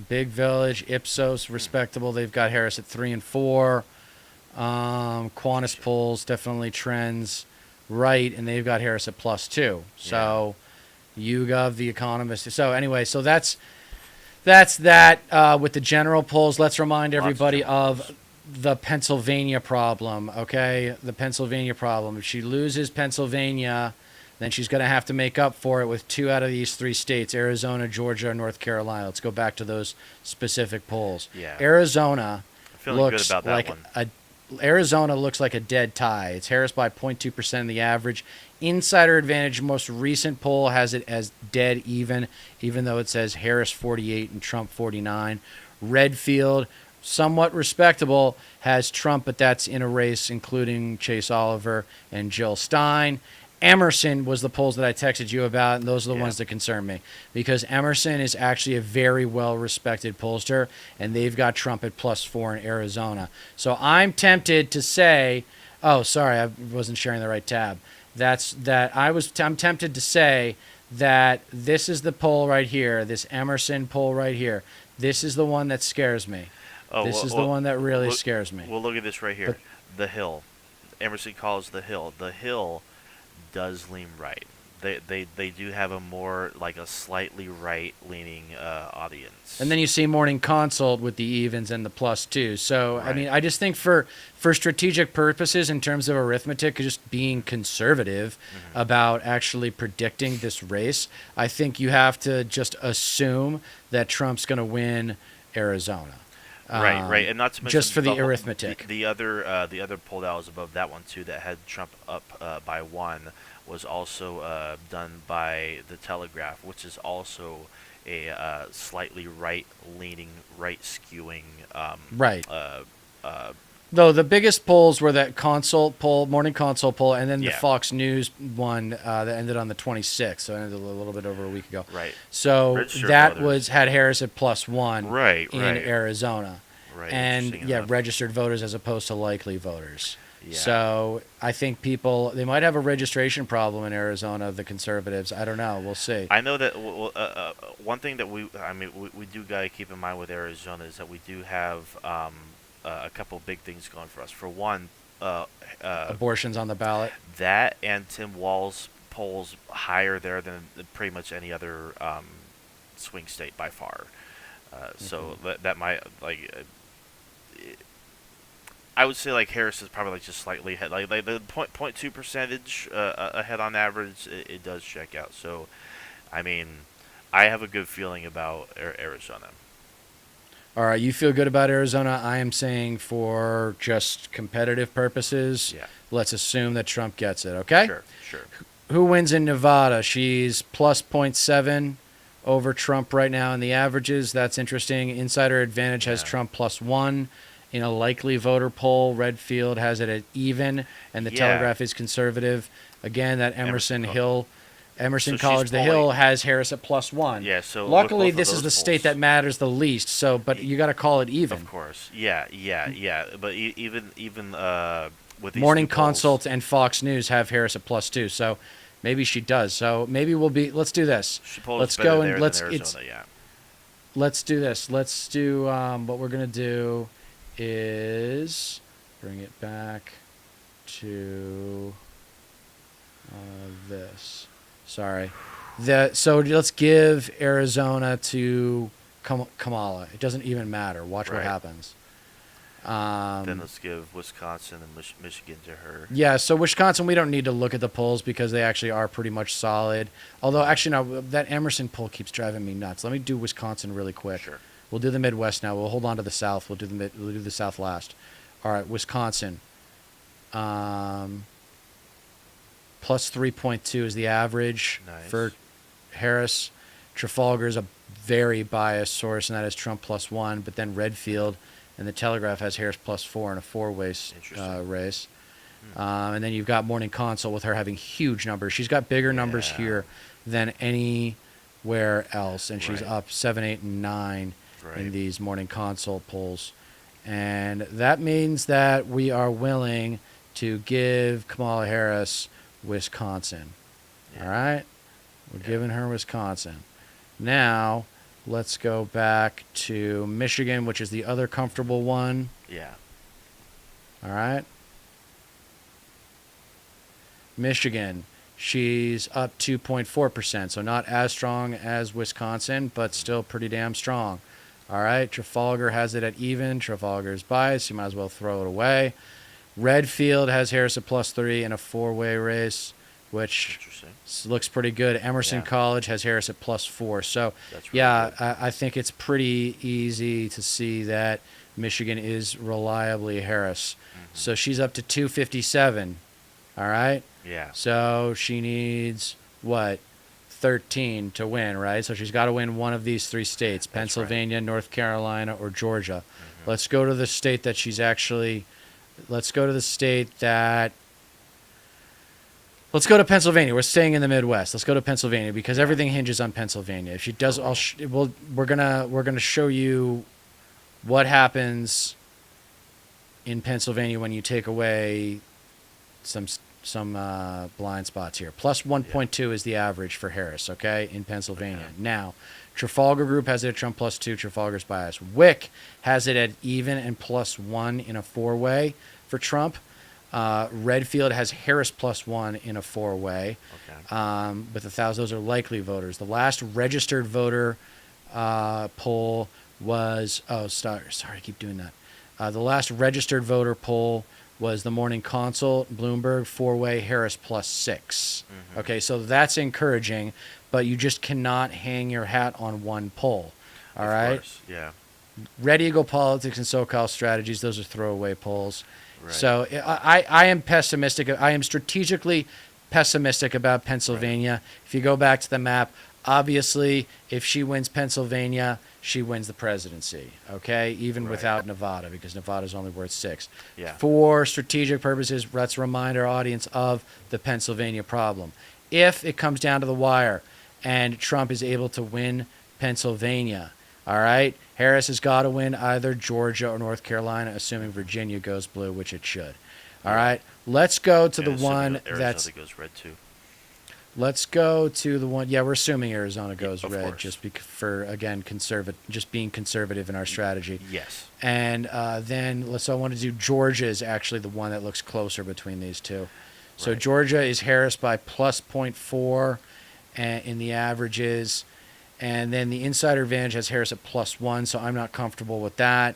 Big Village, Ipsos, respectable. They've got Harris at 3 and 4. Qantas polls definitely trends right, and they've got Harris at +2. So, YouGov, The Economist. So anyway, so that's that with the general polls. Let's remind everybody of the Pennsylvania problem, okay? The Pennsylvania problem. If she loses Pennsylvania, then she's going to have to make up for it with 2 out of these 3 states, Arizona, Georgia, North Carolina. Let's go back to those specific polls. Yeah. Arizona I'm feeling looks good about that like one. Arizona looks like a dead tie. It's Harris by 0.2% in the average. Insider Advantage, most recent poll, has it as dead even though it says Harris 48 and Trump 49. Redfield, somewhat respectable, has Trump, but that's in a race including Chase Oliver and Jill Stein. Emerson was the polls that I texted you about, and those are the ones that concern me, because Emerson is actually a very well-respected pollster, and they've got Trump at +4 in Arizona. So I'm tempted to say, oh, sorry, I wasn't sharing the right tab. I'm tempted to say that this is the poll right here, this Emerson poll right here. This is the one that scares me. This is the one that really scares me. Well, look at this right here. The Hill. Emerson calls the Hill. The Hill does lean right. They do have a more, like a slightly right-leaning audience. And then you see Morning Consult with the evens and the +2. So, Right. I mean, I just think for strategic purposes in terms of arithmetic, just being conservative about actually predicting this race, I think you have to just assume that Trump's going to win Arizona. Right, and not to mention just for the arithmetic. The other poll that was above that one too, that had Trump up by 1, was also done by the Telegraph, which is also a slightly right-leaning, right-skewing. Right. Though the biggest polls were that consult poll, Morning Consult poll, and then the Fox News one that ended on the 26th, so it ended a little bit over a week ago. Right. So Registered that voters. had Harris at +1 Right. in Arizona. Right. And interesting enough. registered voters as opposed to likely voters. Yeah. So I think they might have a registration problem in Arizona, the conservatives. I don't know. We'll see. I know that one thing that we do gotta keep in mind with Arizona is that we do have a couple big things going for us. For one, Abortions on the ballot. that and Tim Walz polls higher there than pretty much any other swing state by far. So that might I would say like Harris is probably like just slightly ahead, like the 0.2 percentage ahead on average. It does check out. So, I mean, I have a good feeling about Arizona. All right, you feel good about Arizona. I am saying for just competitive purposes, let's assume that Trump gets it, okay? Sure. Who wins in Nevada? She's +0.7 over Trump right now in the averages. That's interesting. Insider Advantage has Yeah. Trump +1. In a likely voter poll, Redfield has it at even, and the Yeah. Telegraph is conservative. Again, that Emerson So she's College, the polling- Hill has Harris at +1. Yeah, so with luckily, both of this is those the state polls- that matters the least. So, but you got to call it even. Of course. Yeah. But even with these Morning two polls- Consult and Fox News have Harris at +2. So maybe she does. So maybe we'll be. Let's do this. she polls Let's better go there and than let's. Arizona, yeah. Let's do this. Let's do what we're gonna do is bring it back to this. Sorry. So let's give Arizona to Kamala. It doesn't even matter. Watch what Right. happens. Then let's give Wisconsin and Michigan to her. Yeah, so Wisconsin, we don't need to look at the polls because they actually are pretty much solid. Although, actually, no, that Emerson poll keeps driving me nuts. Let me do Wisconsin really quick. Sure. We'll do the Midwest now. We'll hold on to the South. We'll do the South last. All right, Wisconsin. Plus 3.2 is the average Nice. for Harris. Trafalgar is a very biased source, and that is Trump +1. But then Redfield and the Telegraph has Harris +4 in a four-way Interesting. race. And then you've got Morning Consult with her having huge numbers. She's got bigger numbers Yeah. here than anywhere else, and she's Right. up 7, 8, and 9 in Right. these Morning Consult polls. And that means that we are willing to give Kamala Harris Wisconsin. Yeah. All right? We're Yeah. giving her Wisconsin. Now, let's go back to Michigan, which is the other comfortable one. Yeah. All right? Michigan, she's up 2.4%, so not as strong as Wisconsin, but still pretty damn strong. All right, Trafalgar has it at even. Trafalgar's biased. You might as well throw it away. Redfield has Harris at +3 in a four-way race, which Interesting. looks pretty good. Emerson Yeah. College has Harris at +4. So, That's really yeah, good. I think it's pretty easy to see that Michigan is reliably Harris. Mm-hmm. So she's up to 257. All right. Yeah. So she needs what? 13 to win, right? So she's got to win one of these three states: right. Pennsylvania, North Carolina, or Georgia. Let's go to the state that she's actually. Let's go to the state that. Let's go to Pennsylvania. We're staying in the Midwest. Let's go to Pennsylvania because everything hinges on Pennsylvania. If she does, we're gonna show you what happens in Pennsylvania when you take away some blind spots here. Plus 1.2 is the average for Harris, okay, in Pennsylvania. Okay. Now, Trafalgar Group has it at Trump +2. Trafalgar's bias. WIC has it at even and +1 in a four-way for Trump. Redfield has Harris +1 in a four-way. Okay. With 1,000, those are likely voters. The last registered voter poll was sorry, I keep doing that. The last registered voter poll was the Morning Consult, Bloomberg, four-way, Harris +6. Okay, so that's encouraging, but you just cannot hang your hat on one poll. All Of right? course, yeah. Red Eagle Politics and SoCal Strategies, those are throwaway polls. Right. So I am pessimistic. I am strategically pessimistic about Pennsylvania. If you go back to the map, obviously, if she wins Pennsylvania, she wins the presidency, okay? Even Right. without Nevada, because Nevada's only worth 6. Yeah. For strategic purposes, let's remind our audience of the Pennsylvania problem. If it comes down to the wire and Trump is able to win Pennsylvania, all right, Harris has got to win either Georgia or North Carolina, assuming Virginia goes blue, which it should. All right, let's go to Yeah, the assuming one Arizona that's. goes red too. Let's go to the one. Yeah, we're assuming Arizona goes of red, course. just for again just being conservative in our strategy. Yes. And then I want to do Georgia is actually the one that looks closer between these two. So Right. Georgia is Harris by plus 0.4 in the averages, and then the insider advantage has Harris at +1. So I'm not comfortable with that.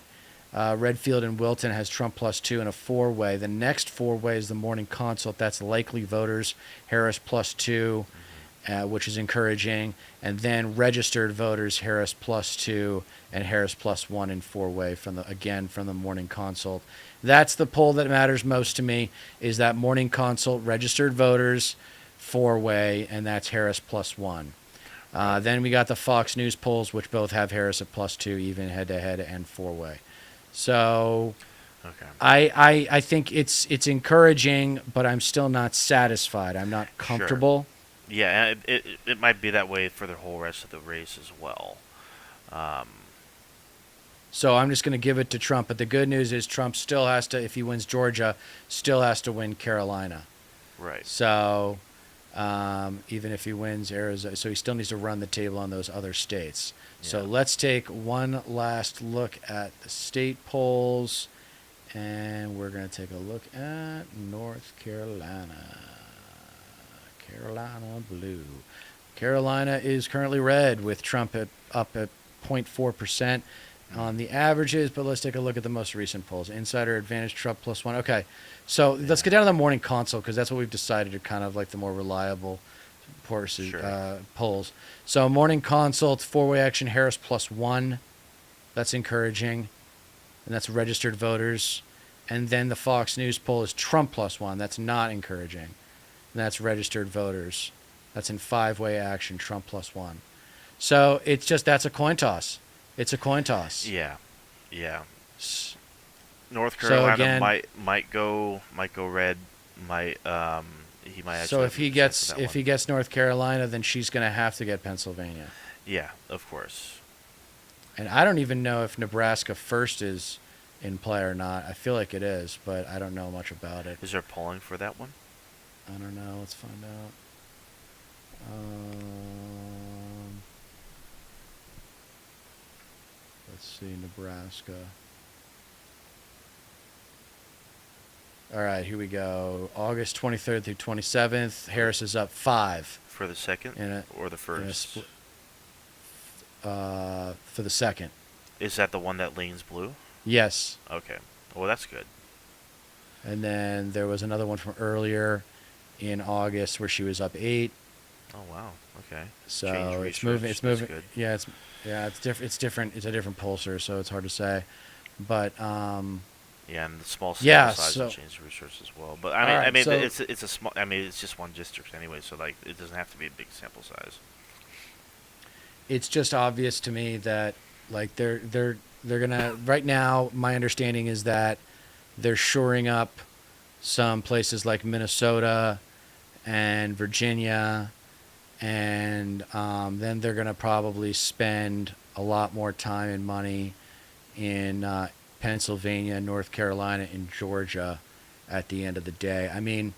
Redfield and Wilton has Trump +2 in a four-way. The next four-way is the Morning Consult. That's likely voters. Harris +2, which is encouraging. And then registered voters, Harris +2 and Harris +1 in four-way from the Morning Consult. That's the poll that matters most to me, is that Morning Consult registered voters four-way, and that's Harris +1. Then we got the Fox News polls, which both have Harris at +2, even head-to-head and four-way. So Okay. I think it's encouraging, but I'm still not satisfied. I'm not comfortable. Yeah, and it might be that way for the whole rest of the race as well. Um, So I'm just going to give it to Trump. But the good news is Trump still has to, if he wins Georgia, still has to win Carolina. right. So even if he wins Arizona, so he still needs to run the table on those other states. So Yeah. let's take one last look at the state polls. And we're going to take a look at North Carolina. Carolina blue. Carolina is currently red with Trump up at 0.4% on the averages, but let's take a look at the most recent polls. Insider advantage, Trump +1. Okay, so let's get down to the morning consult because that's what we've decided are kind of like the more reliable polls. So morning consult, four-way action, Harris +1. That's encouraging, and that's registered voters. And then the Fox News poll is Trump +1. That's not encouraging. And that's registered voters. That's in five-way action, Trump +1. So it's just, that's a coin toss. It's a coin toss. Yeah. Yeah. S- North So Carolina again- might go red. He might actually. So if have he a chance gets with that if he one. gets North Carolina, then she's going to have to get Pennsylvania. Yeah, of course. And I don't even know if Nebraska first is in play or not. I feel like it is, but I don't know much about it. Is there polling for that one? I don't know. Let's find out. Let's see, Nebraska. All right, here we go. August 23rd through 27th. Harris is up 5 For the second or the in a first? for the second. Is that the one that leans blue? Yes. Okay. Well, that's good. And then there was another one from earlier in August where she was up 8. Oh wow. Okay. So Change it's moving. research, It's that's moving. good. Yeah, it's different. It's different. It's a different pulsar, so it's hard to say. But Yeah, and the small sample Yeah, size so- will change the research as well. But I Alright, mean, so- it's a small. I mean, it's just one district anyway, so like it doesn't have to be a big sample size. it's just obvious to me that like they're gonna right now. My understanding is that they're shoring up some places like Minnesota and Virginia, and then they're gonna probably spend a lot more time and money in Pennsylvania, North Carolina, and Georgia at the end of the day. I mean,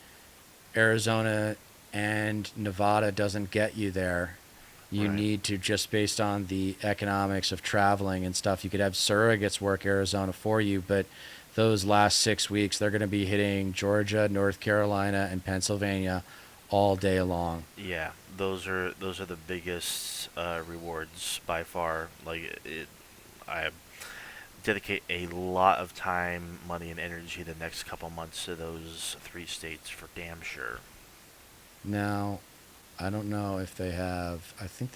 Arizona and Nevada doesn't get you there. You Right. need to, just based on the economics of traveling and stuff, you could have surrogates work Arizona for you, but those last 6 weeks, they're going to be hitting Georgia, North Carolina, and Pennsylvania all day long. Yeah, those are the biggest rewards by far. Like I dedicate a lot of time, money, and energy the next couple months to those 3 states for damn sure. Now, I don't know if they have. I think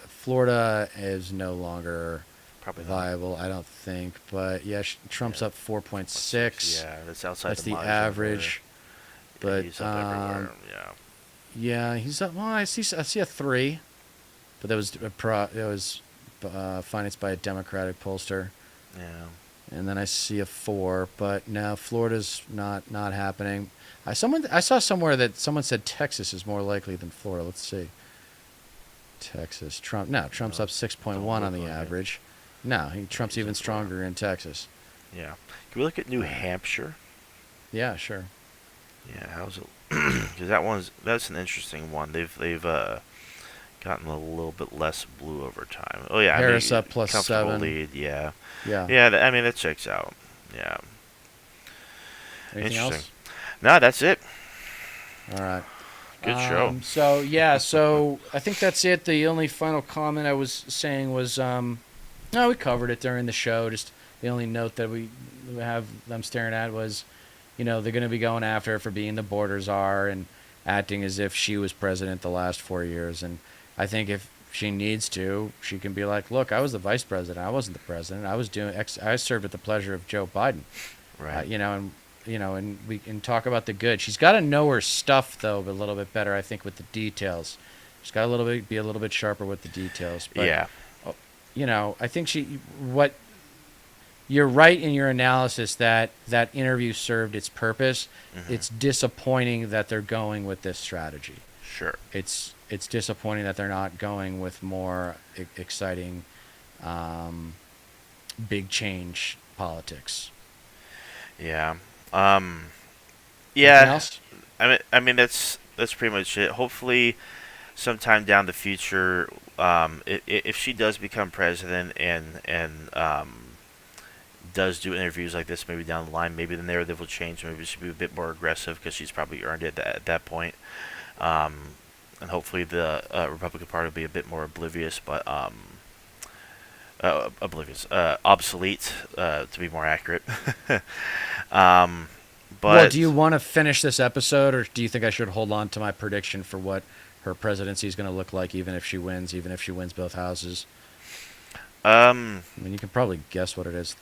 Florida is no longer Probably not. viable. I don't think, but yeah, Trump's Yeah. up 4.6. Yeah, that's outside That's the the mileage average. number. Yeah, But he's up everywhere. Yeah. yeah, he's up. Well, I see a 3, but that was financed by a Democratic pollster. Yeah. And then I see a 4, but now Florida's not happening. I saw somewhere that someone said Texas is more likely than Florida. Let's see. Texas, Trump's No, up 6.1 don't on look the like it. average. No, Trump's he's even in Florida. stronger in Texas. Yeah. Can we look at New Hampshire? Yeah, sure. Yeah, how's it? Because that's an interesting one. They've gotten a little bit less blue over time. Oh yeah, Harris I mean, up plus comfortable 7. lead. Yeah, Yeah. yeah. I mean, that checks out. Yeah. Anything Interesting. else? No, that's it. All right. Good show. So yeah, so I think that's it. The only final comment I was saying was, no, we covered it during the show. Just the only note that we have them staring at was, they're going to be going after her for being the border czar and acting as if she was president the last 4 years. And I think if she needs to, she can be like, look, I was the vice president. I wasn't the president. I served at the pleasure of Joe Biden. Right. And we can talk about the good. She's got to know her stuff, though, a little bit better, I think, with the details. Just got be a little bit sharper with the details. But, Yeah. I think you're right in your analysis that that interview served its purpose. Mm-hmm. It's disappointing that they're going with this strategy. Sure. It's disappointing that they're not going with more exciting, big change politics. Yeah. Anything Yeah. else? I mean that's pretty much it. Hopefully, sometime down the future, if she does become president and does do interviews like this, maybe down the line, maybe the narrative will change. Maybe she'll be a bit more aggressive because she's probably earned it at that point. And hopefully the Republican Party will be a bit more oblivious, but obsolete, to be more accurate. But Well, do you want to finish this episode, or do you think I should hold on to my prediction for what her presidency is going to look like, even if she wins both houses? I mean, you can probably guess what it is.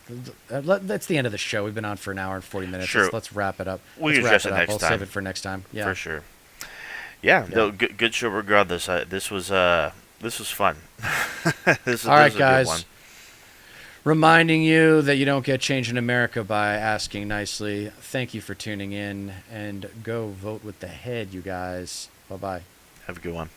That's the end of the show. We've been on for an hour and 40 minutes. Sure. Let's wrap it up. We Let's can wrap address it it up. next I'll time. save it for next time. Yeah. for sure. Yeah, Yeah. no, good show regardless. This was fun. This All right, was a good guys. one. Reminding you that you don't get change in America by asking nicely. Thank you for tuning in, and go vote with the head, you guys. Bye-bye. Have a good one.